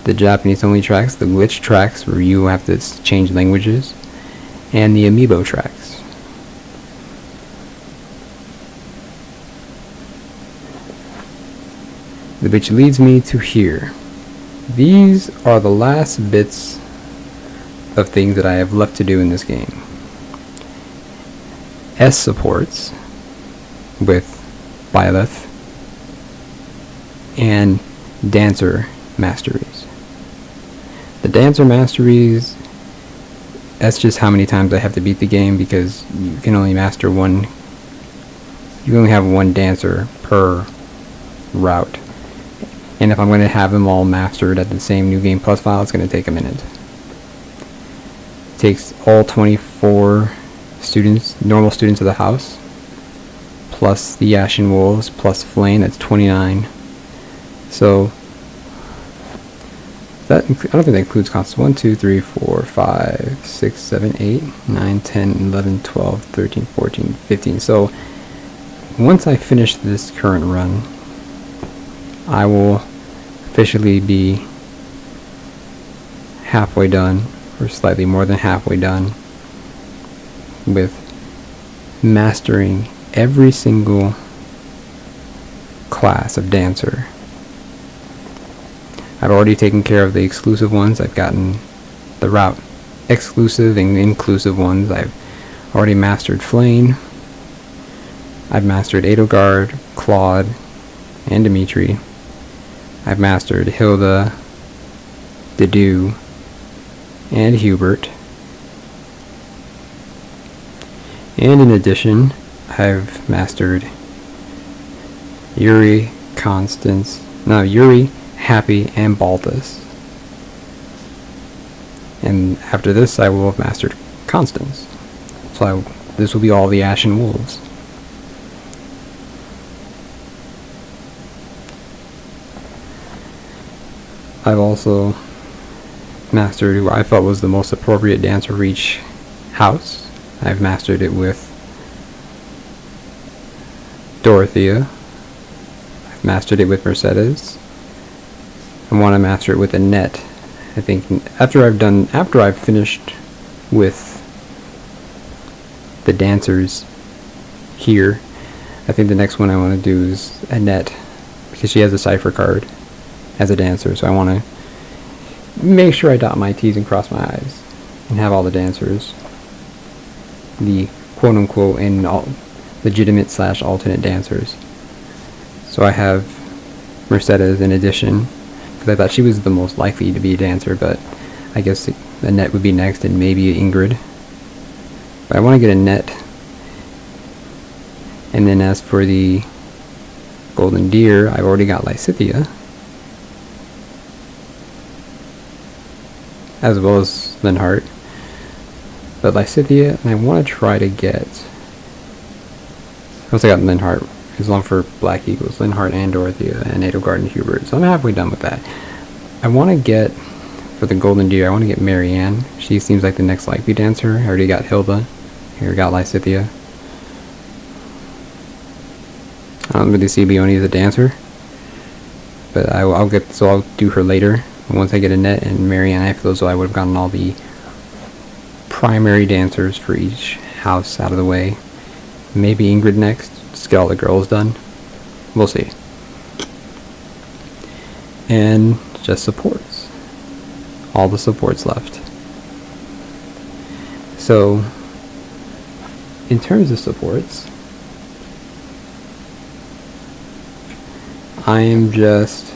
the Japanese only tracks, the glitch tracks where you have to change languages, and the amiibo tracks. Which leads me to here. These are the last bits of things that I have left to do in this game. S supports with Byleth and Dancer masteries. The Dancer masteries, that's just how many times I have to beat the game, because you can only master one, you only have one dancer per route. And if I'm going to have them all mastered at the same New Game Plus file, it's going to take a minute. It takes all 24 students, normal students of the house, plus the Ashen Wolves, plus Flame, that's 29. So that, I don't think that includes constants. 1, 2, 3, 4, 5, 6, 7, 8, 9, 10, 11, 12, 13, 14, 15. So once I finish this current run, I will officially be halfway done, or slightly more than halfway done, with mastering every single class of Dancer. I've already taken care of the exclusive ones. I've gotten the route exclusive and inclusive ones. I've already mastered Flame. I've mastered Edelgard, Claude, and Dimitri. I've mastered Hilda, Dedu, and Hubert. And in addition, I've mastered Yuri, Happy, and Balthus. And after this, I will have mastered Constance. So this will be all the Ashen Wolves. I've also mastered who I felt was the most appropriate dancer for each house. I've mastered it with Dorothea. I've mastered it with Mercedes. I want to master it with Annette. I think after I've finished with the dancers here, I think the next one I want to do is Annette, because she has a cipher card as a dancer, so I want to make sure I dot my T's and cross my I's and have all the dancers, the quote-unquote and legitimate / alternate dancers. So I have Mercedes in addition, because I thought she was the most likely to be a dancer, but I guess Annette would be next, and maybe Ingrid. But I want to get Annette. And then as for the Golden Deer, I've already got Lysithea, as well as Linhart. but Lysithea, and I want to try to get, once I got Linhardt, he's long for Black Eagles, Linhardt and Dorothea, and Edelgard and Hubert, so I'm halfway done with that. I want to get, for the Golden Deer, I want to get Marianne. She seems like the next likely dancer. I already got Hilda. Here, got Lysithea. I don't really see Leonie as a dancer, but I'll do her later. Once I get Annette and Marianne, I feel as though I would have gotten all the primary dancers for each house out of the way. Maybe Ingrid next, just get all the girls done. We'll see. And just supports. All the supports left. So, in terms of supports, I am just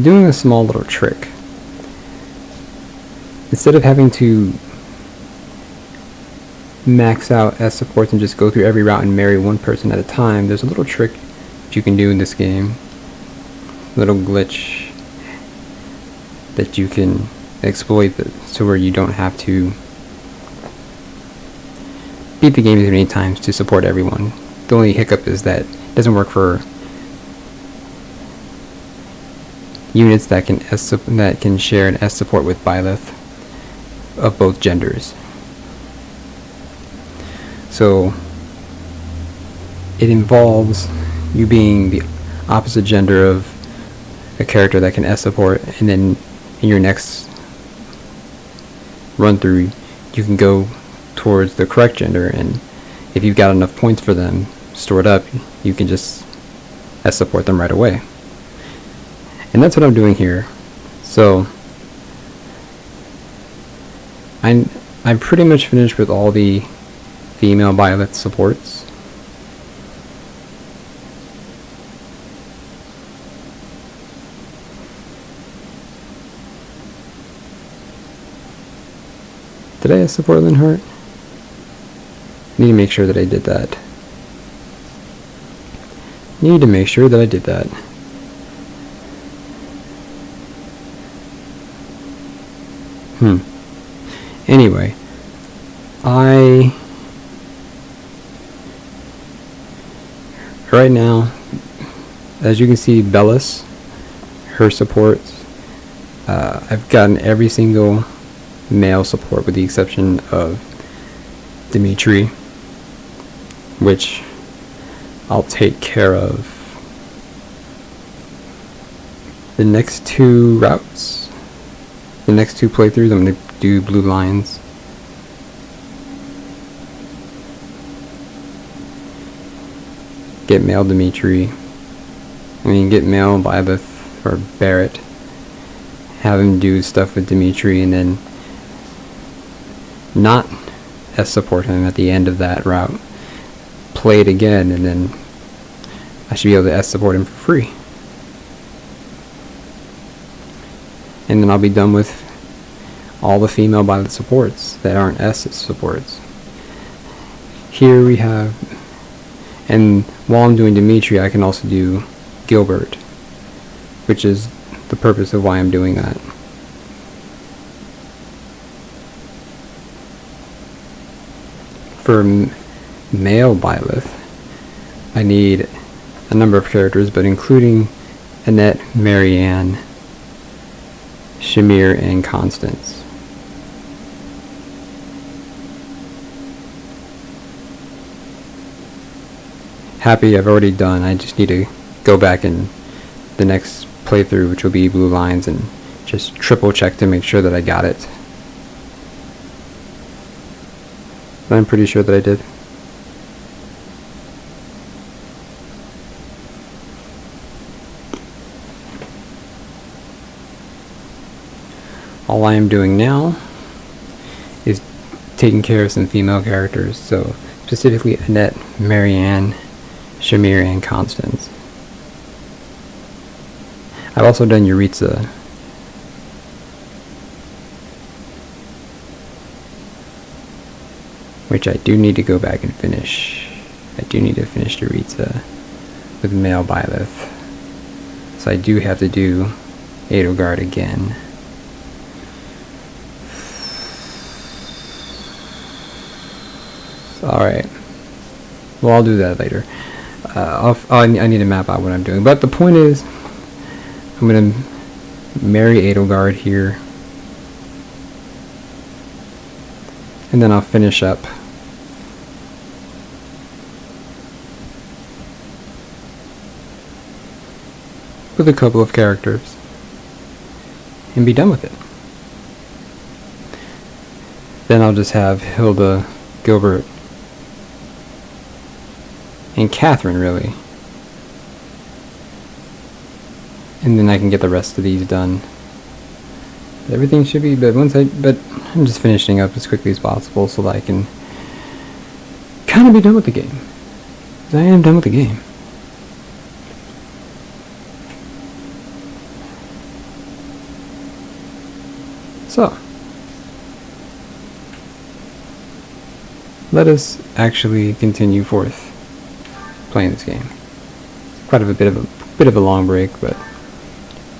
doing a small little trick. Instead of having to max out as supports and just go through every route and marry one person at a time, there's a little trick that you can do in this game. Little glitch that you can exploit so where you don't have to beat the game as many times to support everyone. The only hiccup is that it doesn't work for units that can share an S support with Byleth of both genders. So it involves you being the opposite gender of a character that can S support, and then in your next run through you can go towards the correct gender, and if you've got enough points for them stored up, you can just S support them right away. And that's what I'm doing here. So I'm pretty much finished with all the female Byleth supports. Did I support Linhardt? Need to make sure that I did that. Need to make sure that I did that. Anyway, right now, as you can see, Bellis, her supports, I've gotten every single male support with the exception of Dimitri, which I'll take care of the next two routes. The next two playthroughs, I'm going to do blue lines. Get male Dimitri. Get male Byleth or Barrett. Have him do stuff with Dimitri, and then not S support him at the end of that route. Play it again, and then I should be able to S support him for free. And then I'll be done with all the female Byleth supports that aren't S supports. Here we have, and while I'm doing Dimitri, I can also do Gilbert, which is the purpose of why I'm doing that. For male Byleth, I need a number of characters, but including Annette, Marianne, Shamir, and Constance. CAPAE I've already done. I just need to go back in the next playthrough, which will be blue lines, and just triple check to make sure that I got it. But I'm pretty sure that I did. All I am doing now is taking care of some female characters, so specifically Annette, Marianne, Shamir, and Constance. I've also done Yuritsa. Which I do need to go back and finish. I do need to finish Yuritsa with male Byleth. So I do have to do Edelgard again. Alright. Well, I'll do that later. I need to map out what I'm doing. But the point is, I'm going to marry Edelgard here. And then I'll finish up with a couple of characters and be done with it. Then I'll just have Hilda, Gilbert, and Catherine, really. And then I can get the rest of these done. Everything should be, but I'm just finishing up as quickly as possible so that I can kind of be done with the game. 'Cause I am done with the game. So, let us actually continue forth playing this game. Quite a bit of a long break, but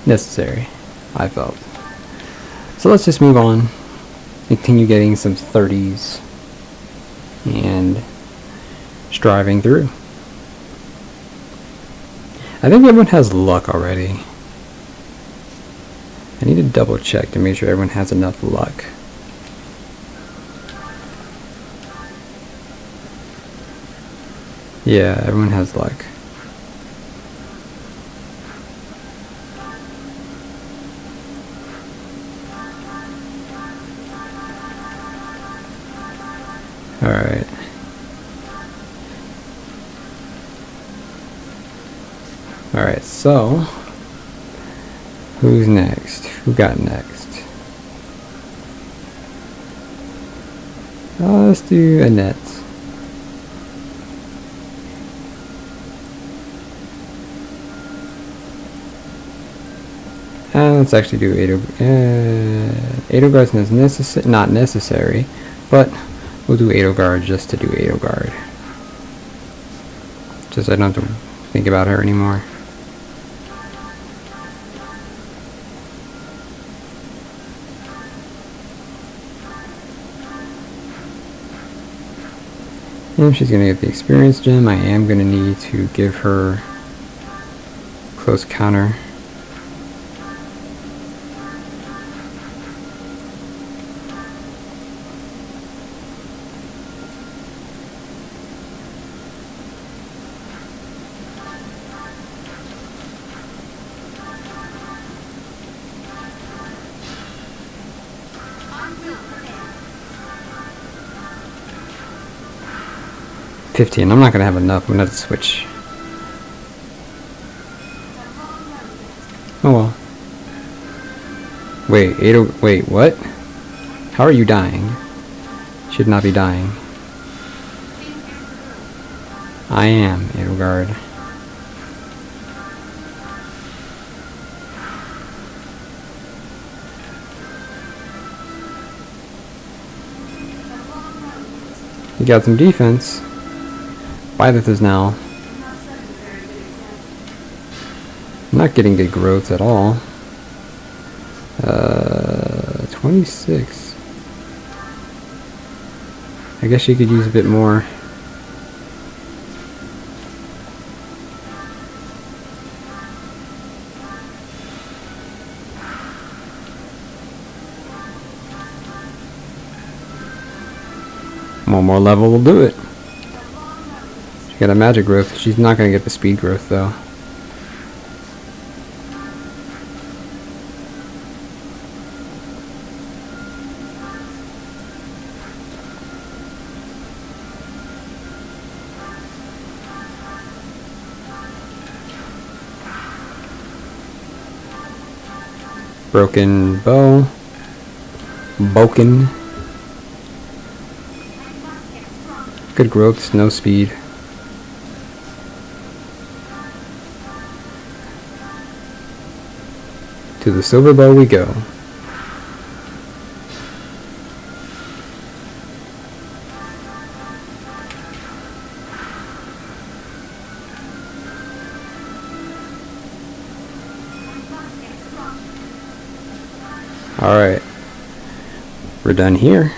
necessary, I felt. So let's just move on, continue getting some 30s and striving through. I think everyone has luck already. I need to double check to make sure everyone has enough luck. Yeah, everyone has luck. Alright. Alright, so who's next? Who got next? Let's do Annette. Let's actually do Edelgard's not necessary, but we'll do Edelgard just to do Edelgard. Just so I don't have to think about her anymore. And she's gonna get the experience gem. I am gonna need to give her close counter. I will prepare. 15. I'm not gonna have enough. I'm gonna have to switch. It's a long road yet. Oh well. Wait, wait, what? How are you dying? Should not be dying. Think is the road. I am, Edelgard. It's a long road yet. You got some defense. Violet is now Not setting a very good example. not getting good growth at all. 26. I guess she could use a bit more. One more level will do it. It's a long road yet. She got a magic growth. She's not going to get the speed growth though. Broken bow. Boken. I must get stronger. Good growth, no speed. To the silver bow we go. I must get stronger. Alright. We're done here.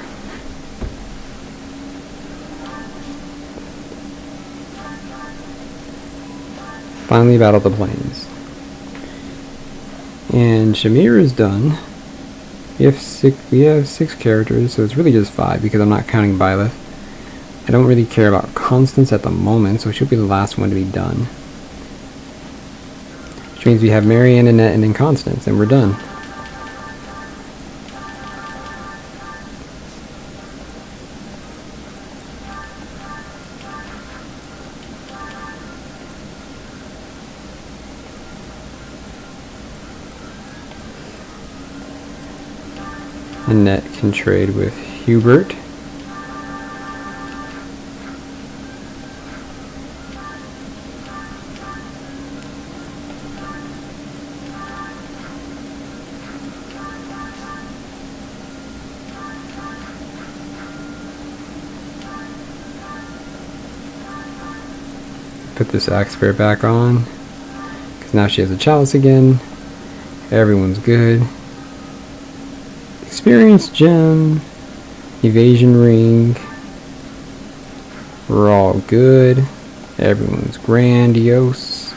Finally battled the plains. And Shamir is done. We have six characters, so it's really just 5 because I'm not counting Byleth. I don't really care about Constance at the moment, so she'll be the last one to be done. Which means we have Marianne, Annette, and then Constance, and we're done. Annette can trade with Hubert. Put this axe bear back on, because now she has a chalice again. Everyone's good. Experience gem, evasion ring. We're all good. Everyone's grandiose.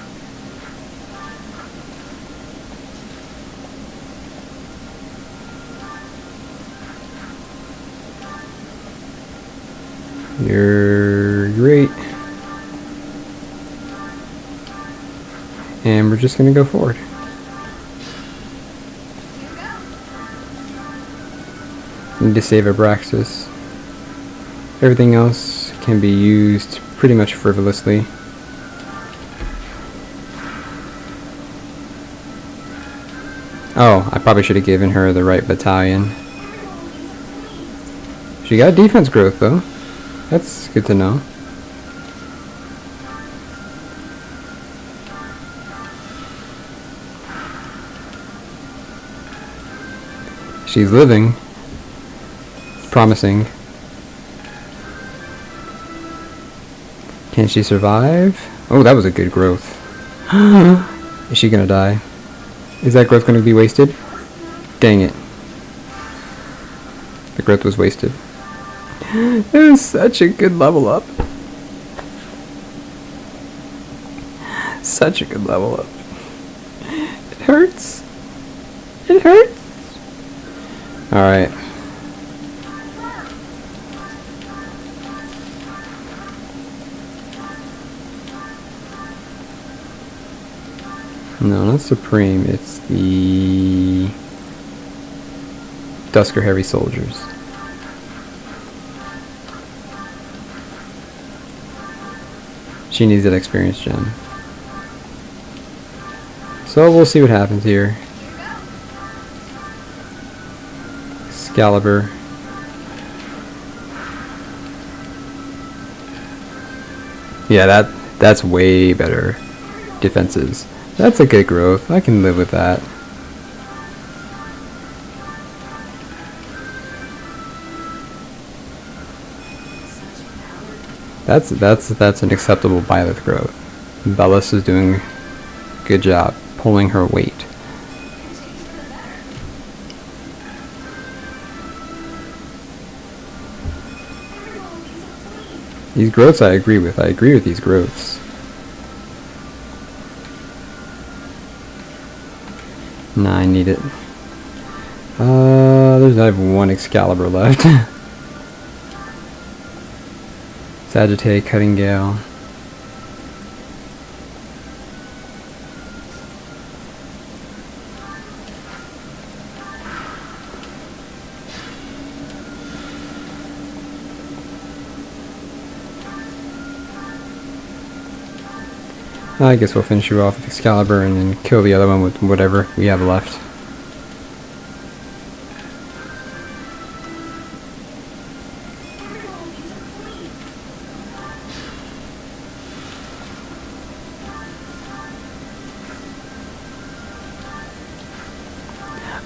You're great. And we're just gonna go forward. Need to save Abraxas. Everything else can be used pretty much frivolously. Oh, I probably should have given her the right battalion. She got defense growth though. That's good to know. She's living. Promising. Can she survive? Oh, that was a good growth. Is she gonna die? Is that growth gonna be wasted? Dang it. The growth was wasted. It was such a good level up. Such a good level up. It hurts. It hurts. Alright. No, not Supreme, it's the Dusker Heavy Soldiers. She needs that experience gem. So we'll see what happens here. Excalibur. Yeah, that's way better defenses. That's a good growth. I can live with that. That's an acceptable Byleth growth. Bellis is doing a good job pulling her weight. These growths I agree with. I agree with these growths. Nah, I need it. I have 1 Excalibur left. Sagittae, Cutting Gale. I guess we'll finish you off with Excalibur and then kill the other one with whatever we have left.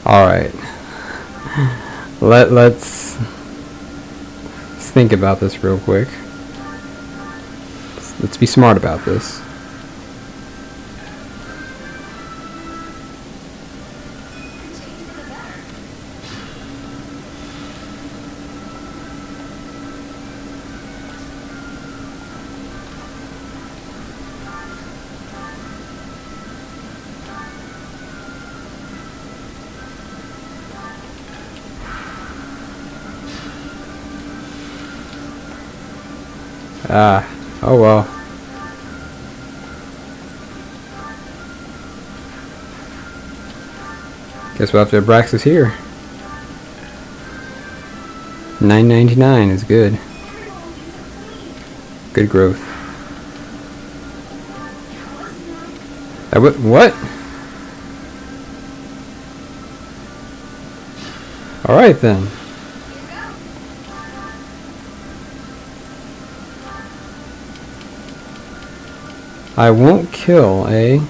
Alright. Let's think about this real quick. Let's be smart about this. Ah, oh well. Guess we'll have to Abraxas here. $9.99 is good. Everyone will be so pleased. Good growth. That was nice. What? Alright then. Here goes. I won't kill, eh?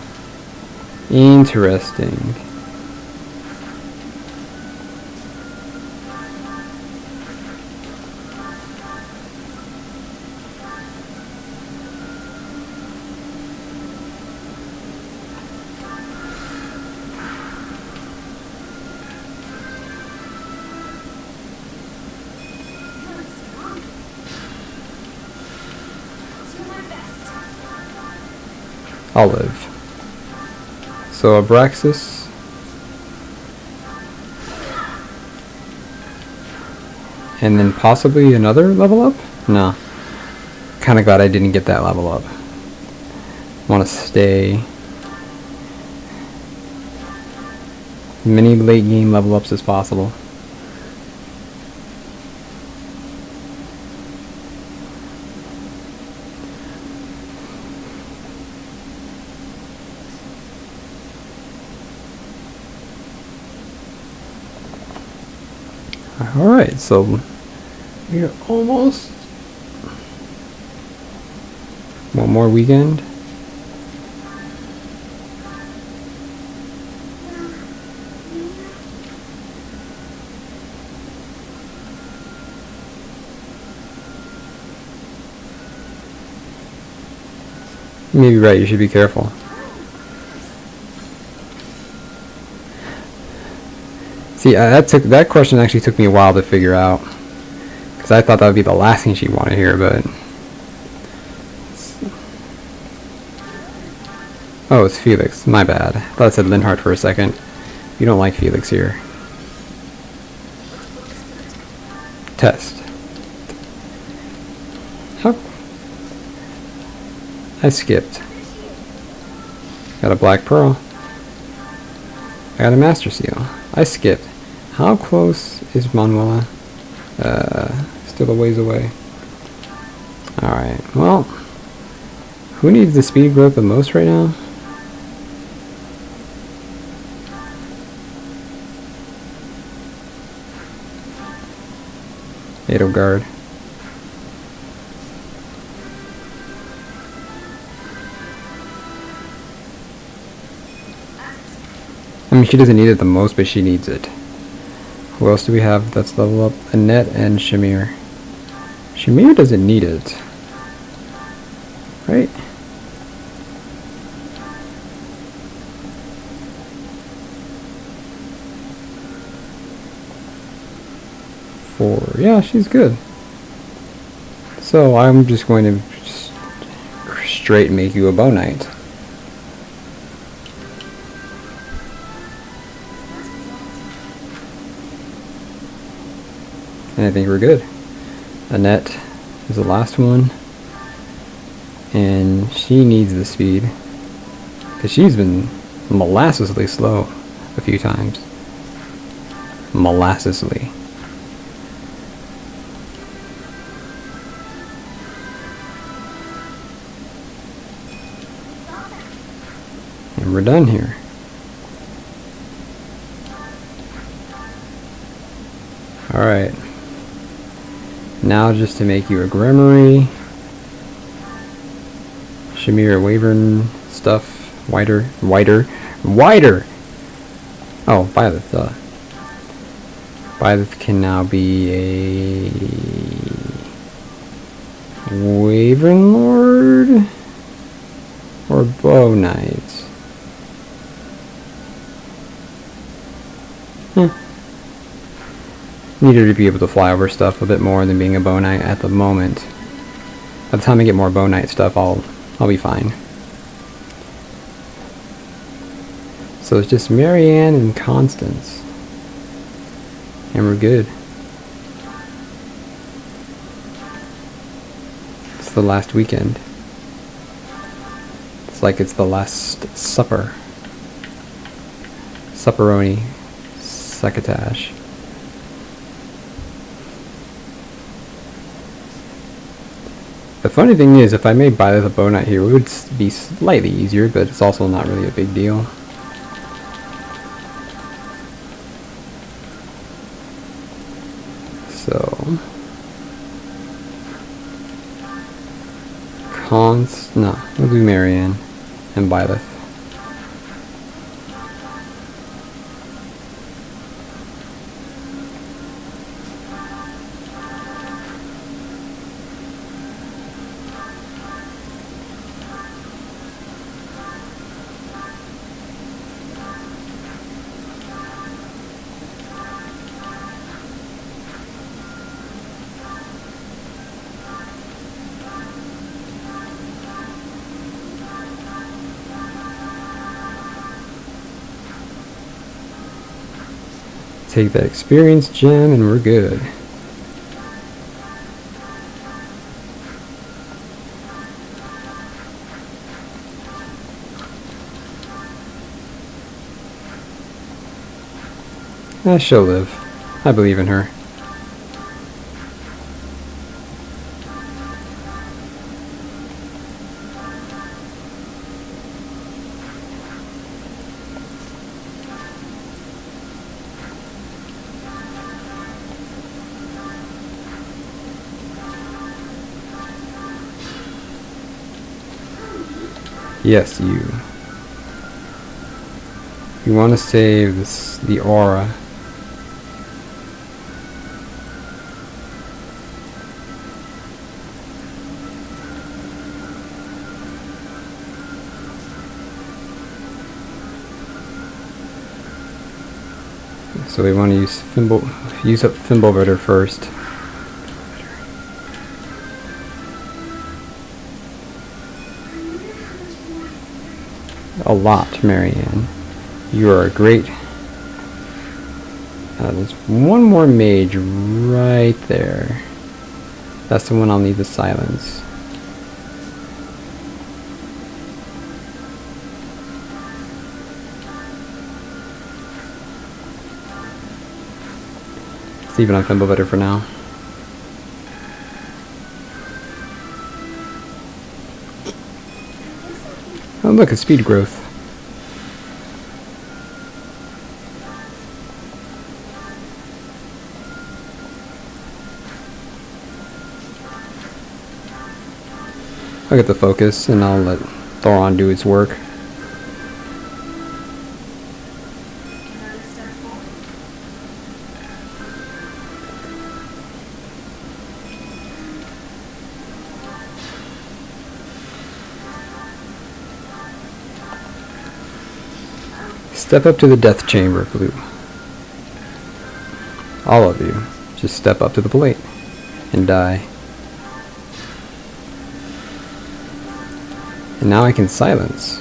Interesting. You look strong. I'll do my best. I'll live. So Abraxas. And then possibly another level up? No. Kinda glad I didn't get that level up. Wanna stay many late game level ups as possible. Alright, so we're almost one more weekend. You may be right, you should be careful. See, that question actually took me a while to figure out, because I thought that would be the last thing she'd want to hear, but oh, it's Felix. My bad. I thought it said Linhart for a second. You don't like Felix here. Test. How? I skipped. Got a black pearl. I got a master seal. I skipped. How close is Manuela? Still a ways away. Alright, well, who needs the speed growth the most right now? Edelgard. I mean, she doesn't need it the most, but she needs it. Who else do we have that's level up? Annette and Shamir. Shamir doesn't need it. Right? Yeah, she's good. So I'm just going to straight make you a bow knight. And I think we're good. Annette is the last one. And she needs the speed. Because she's been molassesly slow a few times. Molassesly. And we're done here. Alright. Now just to make you a Grimory. Shamir Wyvern stuff. Wider. Oh, Violet, duh. Violet can now be a Wyvern Lord or Bow Knight. Need her to be able to fly over stuff a bit more than being a Bow Knight at the moment. By the time I get more Bow Knight stuff, I'll be fine. So it's just Marianne and Constance. And we're good. the last weekend. It's like it's the last supper. Supperoni. Succotash. The funny thing is, if I made Byleth a bow knight here, it would be slightly easier, but it's also not really a big deal. So... no, we'll do Marianne and Byleth. Take that experience gem and we're good. She'll live. I believe in her. Yes, you. You want to save this, the aura. So we want to use up Fimbulvetter first. A lot, Marianne. You are a great... there's one more mage right there. That's the one I'll need to silence. Let's leave it on Fimbulvetter for now. Oh look, it's speed growth. I'll get the focus and I'll let Thoron do its work. Another step forward. Step up to the death chamber, Blue. All of you. Just step up to the plate and die. And now I can silence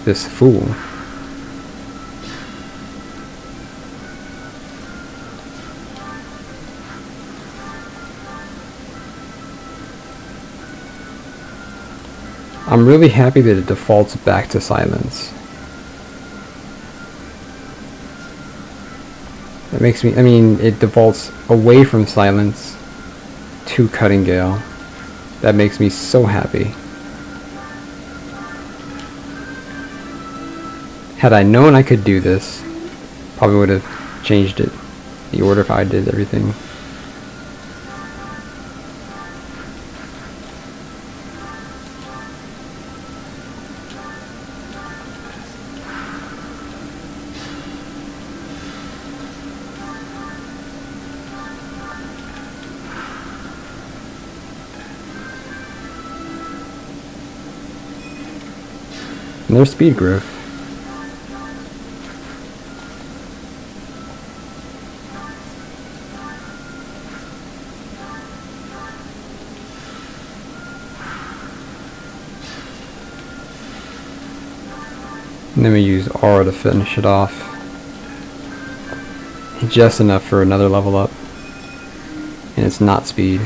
this fool. I'm really happy that it defaults back to silence. That makes me, I mean, it defaults away from silence to Cutting Gale. That makes me so happy. Had I known I could do this, probably would have changed it. The order if I did everything. And there's speed growth. And then we use aura to finish it off. Just enough for another level up. And it's not speed.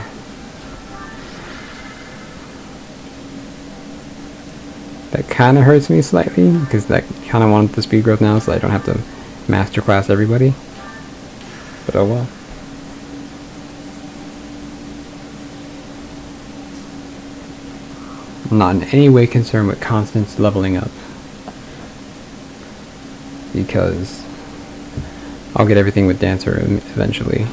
That kind of hurts me slightly, because I kind of want the speed growth now, so I don't have to masterclass everybody. But oh well. I'm not in any way concerned with Constance leveling up, because I'll get everything with Dancer eventually.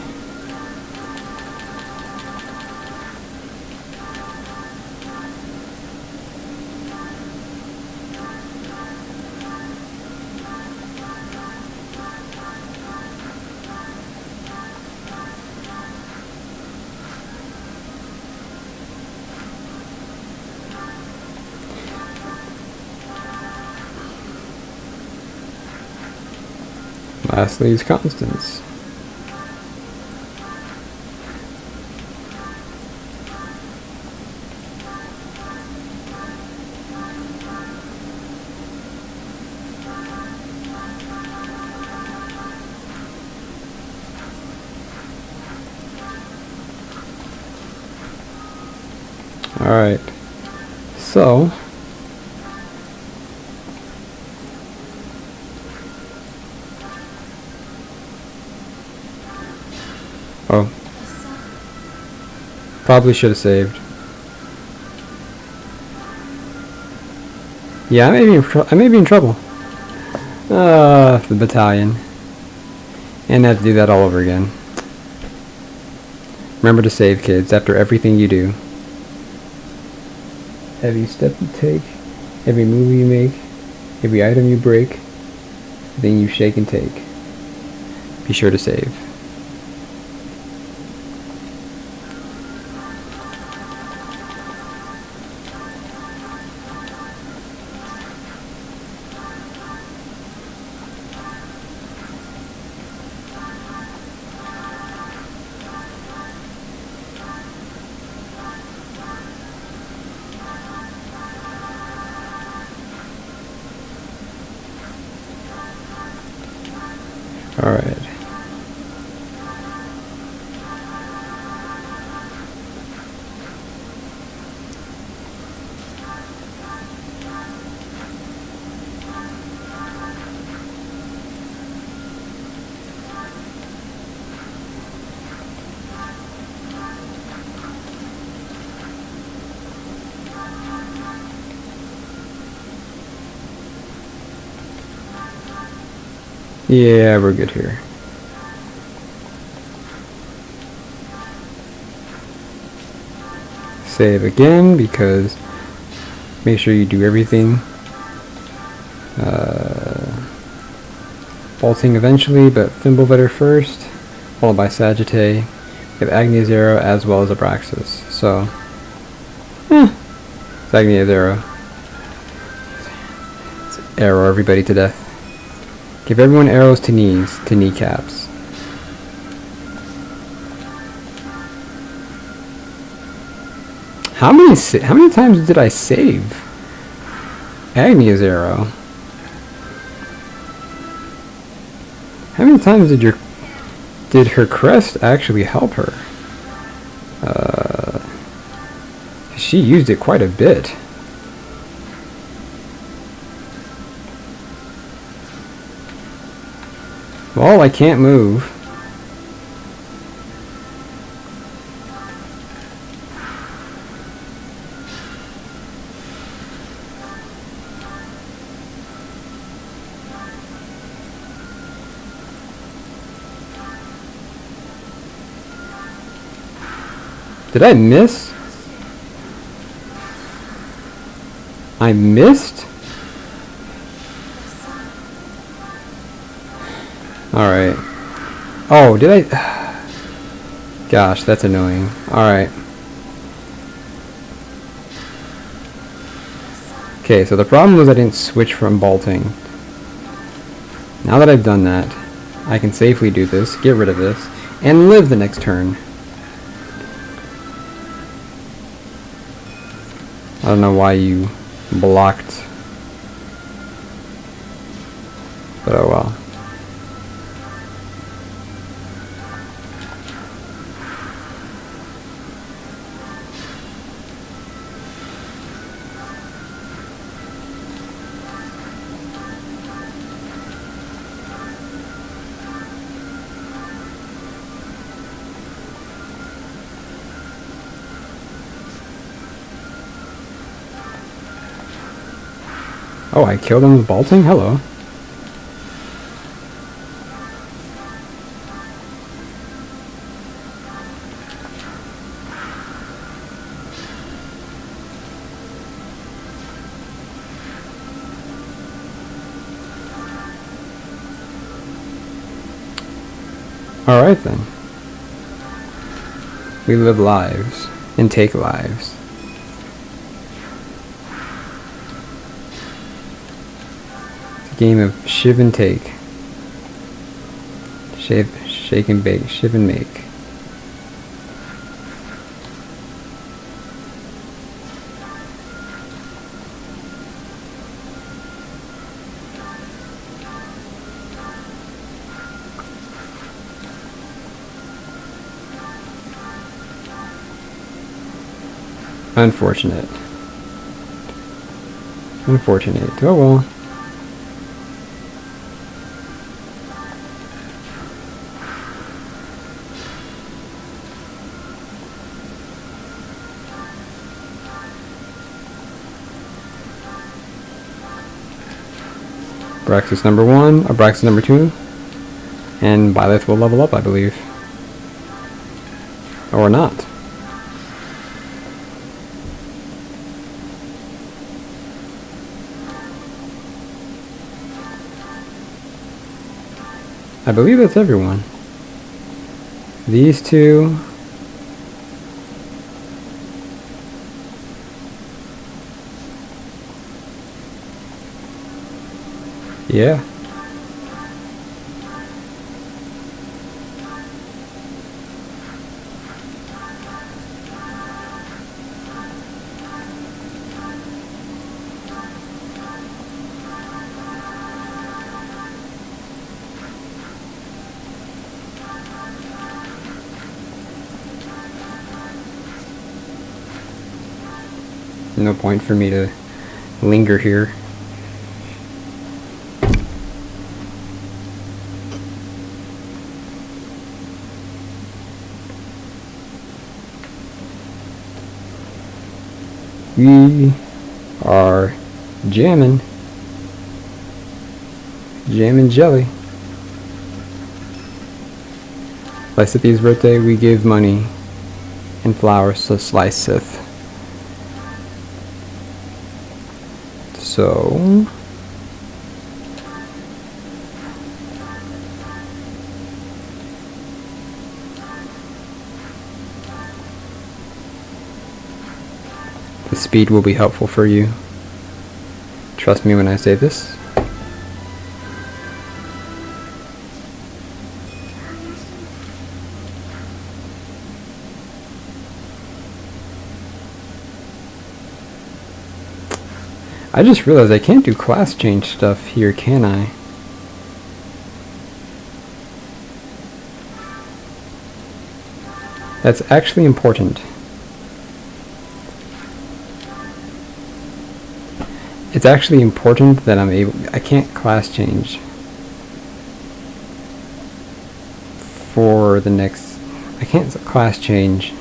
Lastly is Constance. Alright, so oh, probably should have saved. Yeah, I may be in trouble. The battalion, and I have to do that all over again. Remember to save, kids, after everything you do. Every step you take, every move you make, every item you break, everything you shake and take. Be sure to save. Alright. Yeah, we're good here. Save again, because make sure you do everything. Bolting eventually, but Thimblevetter first, followed by Sagittae. We have Agni's Arrow as well as Abraxas. So, it's Agni's Arrow. Let's arrow everybody to death. Give everyone arrows to knees, to kneecaps. How many times did I save Agni's Arrow? How many times did her crest actually help her? She used it quite a bit. Well, I can't move. Did I miss? I missed? Alright. Oh, did I? Gosh, that's annoying. Alright. Okay, so the problem was I didn't switch from bolting. Now that I've done that, I can safely do this, get rid of this, and live the next turn. I don't know why you blocked, but oh well. Oh, I killed him with bolting? Hello. Alright then. We live lives and take lives. It's a game of shiv and take. Shake and bake, shiv and make. Unfortunate. Unfortunate. Oh well. Braxis number 1, Abraxas number 2, and Byleth will level up, I believe. Or not. I believe that's everyone. These two. Yeah. No point for me to linger here. We are jamming. Jam and jelly. Lysithi's birthday, we give money and flowers to Sliceth. So the speed will be helpful for you. Trust me when I say this. I just realized I can't do class change stuff here, can I? That's actually important. It's actually important that I can't class change for the next, I can't class change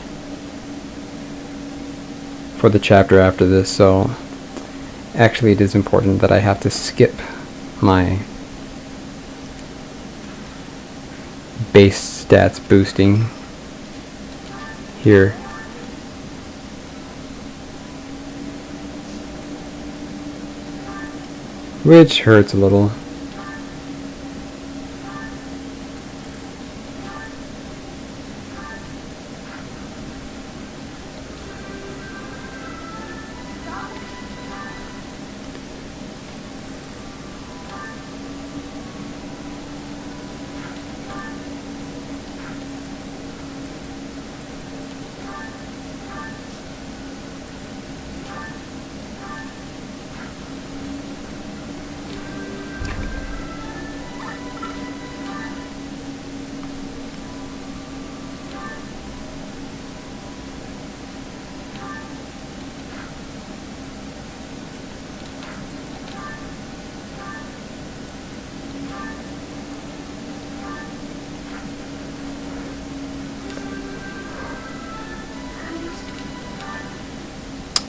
for the chapter after this, so actually it is important that I have to skip my base stats boosting here. Which hurts a little.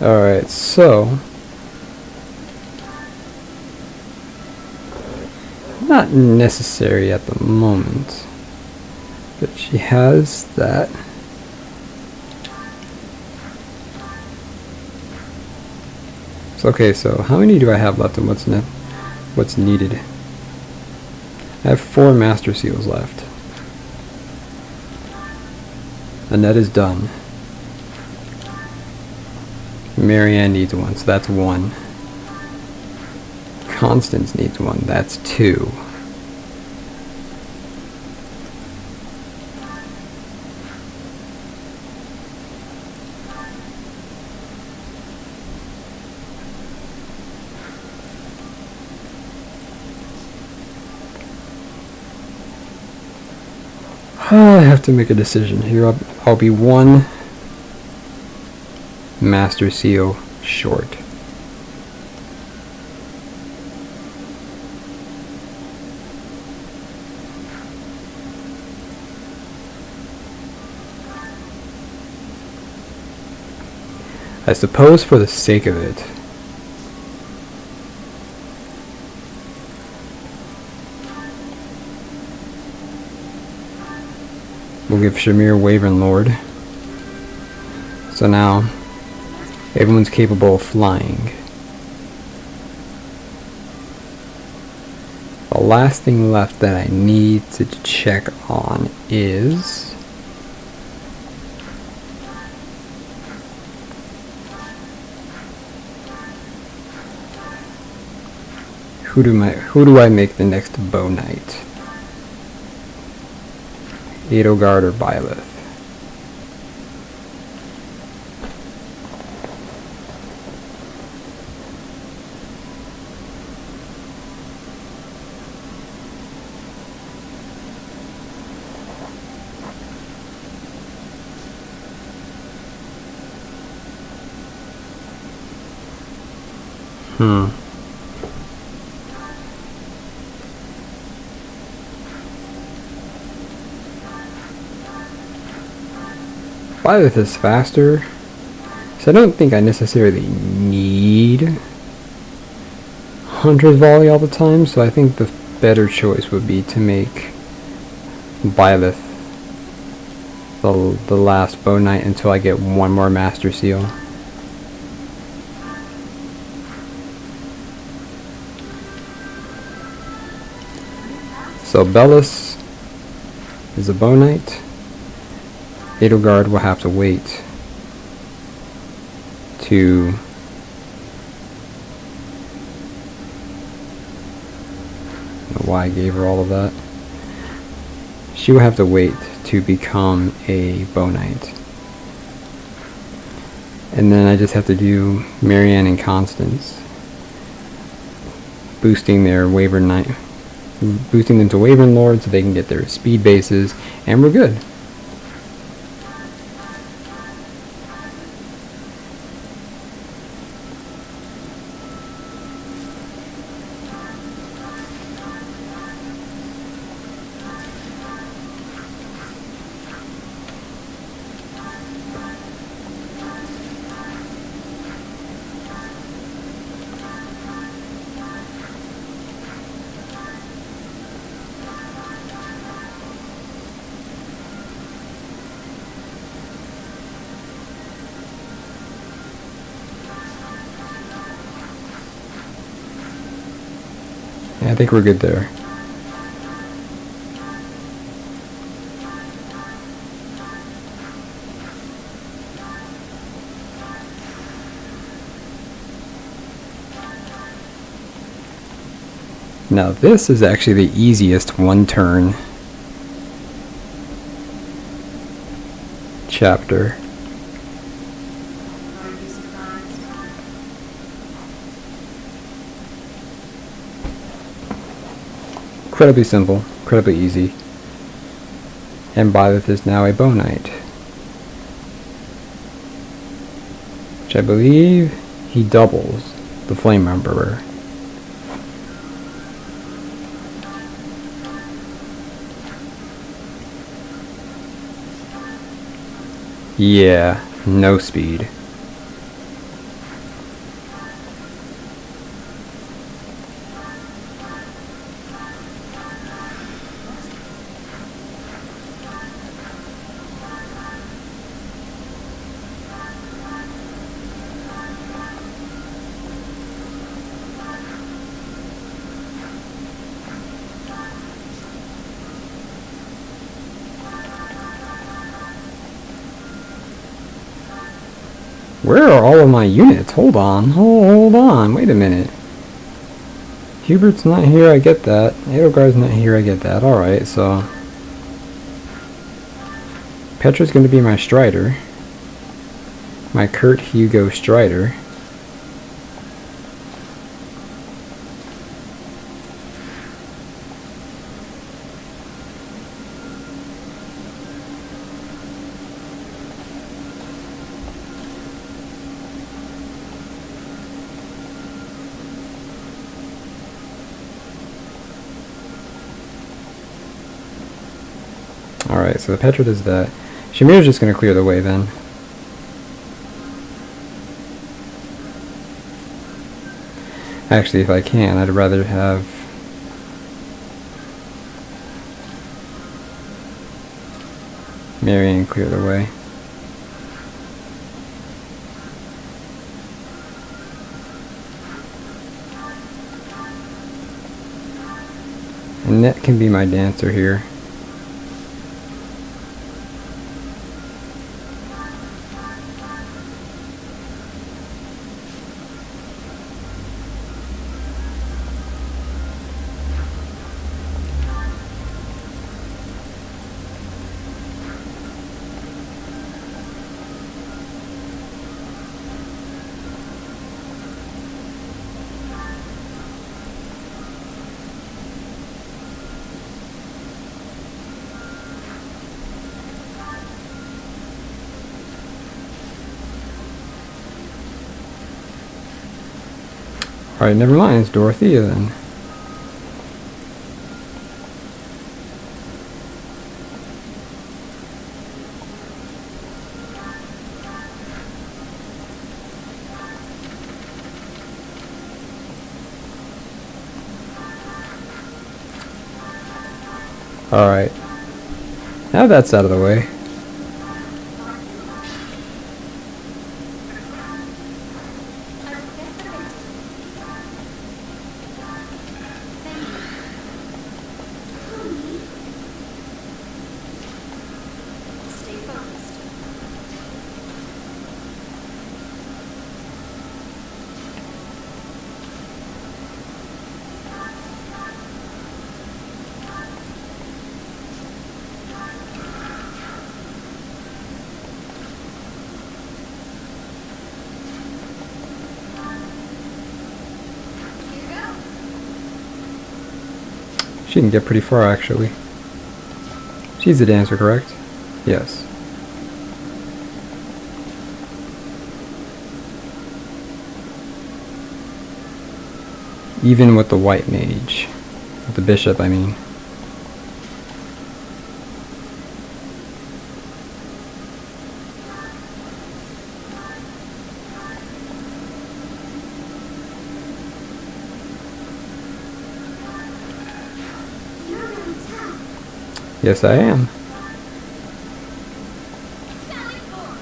Alright, so not necessary at the moment, but she has that. So, okay, so how many do I have left and what's needed? I have 4 master seals left. Annette is done. Marianne needs 1, so that's 1. Constance needs 1, that's 2. I have to make a decision here. I'll be 1 master seal short. I suppose for the sake of it, we'll give Shamir Wyvern Lord. So now everyone's capable of flying. The last thing left that I need to check on is who do I make the next Bow Knight? Edelgard or Byleth? Byleth is faster, so I don't think I necessarily need Hunter's Volley all the time, so I think the better choice would be to make Byleth the last Bow Knight until I get 1 more Master Seal. So Bellis is a Bow Knight. Edelgard will have to wait to I don't know why I gave her all of that. She will have to wait to become a Bow Knight. And then I just have to do Marianne and Constance, boosting their Wyvern Knight, boosting them to Wyvern Lord so they can get their speed bases, and we're good. I think we're good there. Now this is actually the easiest 1-turn chapter. Are you surprised? Incredibly simple, incredibly easy. And Byleth is now a Bow Knight, which I believe he doubles the Flame Emperor. Yeah, no speed. Where are all of my units? Hold on. Hold on. Wait a minute. Hubert's not here, I get that. Edelgard's not here, I get that. Alright, so Petra's going to be my Strider. My Kurt Hugo Strider. Alright, so the Petra does that. Shamir's just going to clear the way then. Actually, if I can, I'd rather have Marion clear the way. And Net can be my dancer here. Alright, never mind, it's Dorothea then. Alright. Now that's out of the way. Stay focused. Here goes. She can get pretty far actually. She's the dancer, correct? Yes. Even with the white mage. With the bishop, I mean. You're really tough. Yes, I am. Sally forth.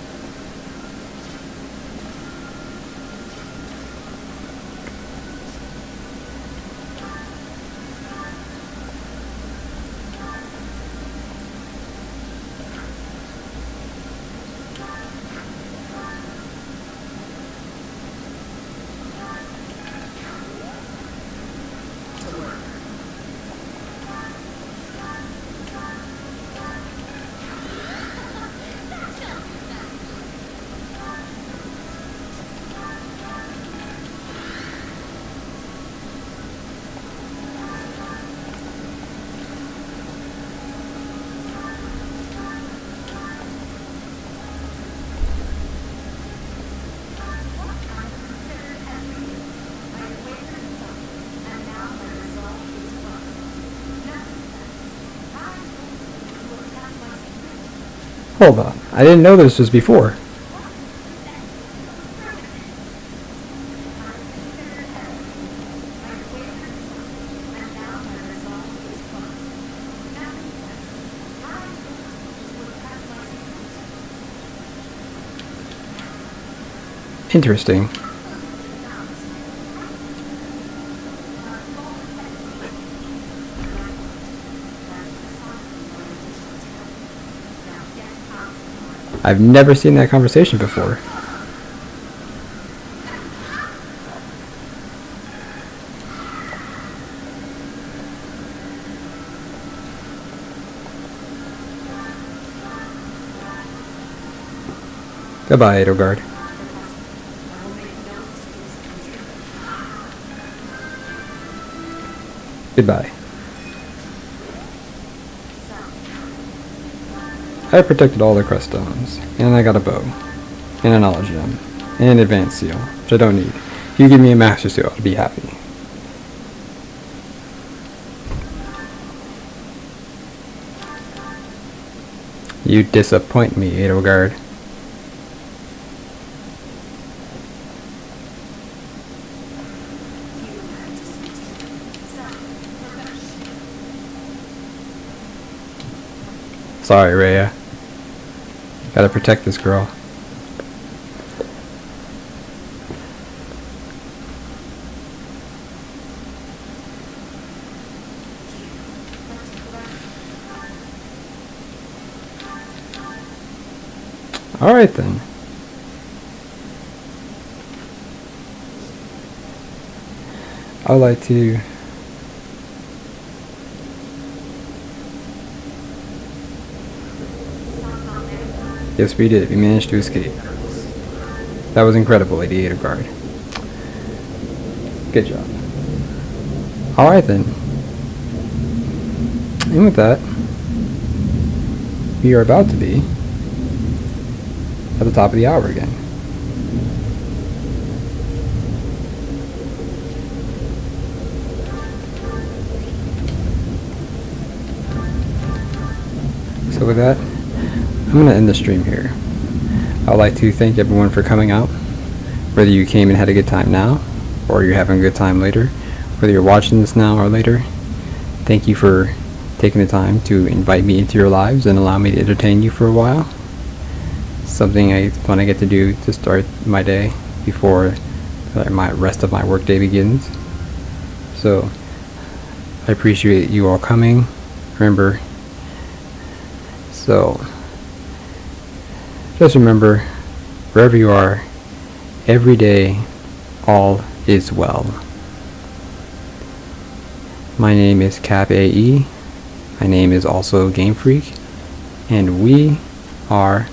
Hold on. I didn't know this was before. Interesting. I've never seen that conversation before. Goodbye, Edelgard. Professor, I will make no excuse until Goodbye. so. I protected all the crest stones, and I got a bow, and a knowledge gem, and an advanced seal, which I don't need. If you give me a master seal, I'll be happy. You disappoint me, Edelgard. You have to speak to me. So, Professor. Sorry, Rhea. Gotta protect this girl. Alright then. I'd like to Yes, we did. We managed to escape. That was incredible, Lady Edelgard. Good job. Alright then. And with that, we are about to be at the top of the hour again. So with that, I'm going to end the stream here. I'd like to thank everyone for coming out. Whether you came and had a good time now, or you're having a good time later, whether you're watching this now or later, thank you for taking the time to invite me into your lives and allow me to entertain you for a while. Something fun I get to do to start my day before my rest of my workday begins. So I appreciate you all coming. Remember, so just remember, wherever you are, every day, all is well. My name is CAPAE. My name is also Game Freak, and we are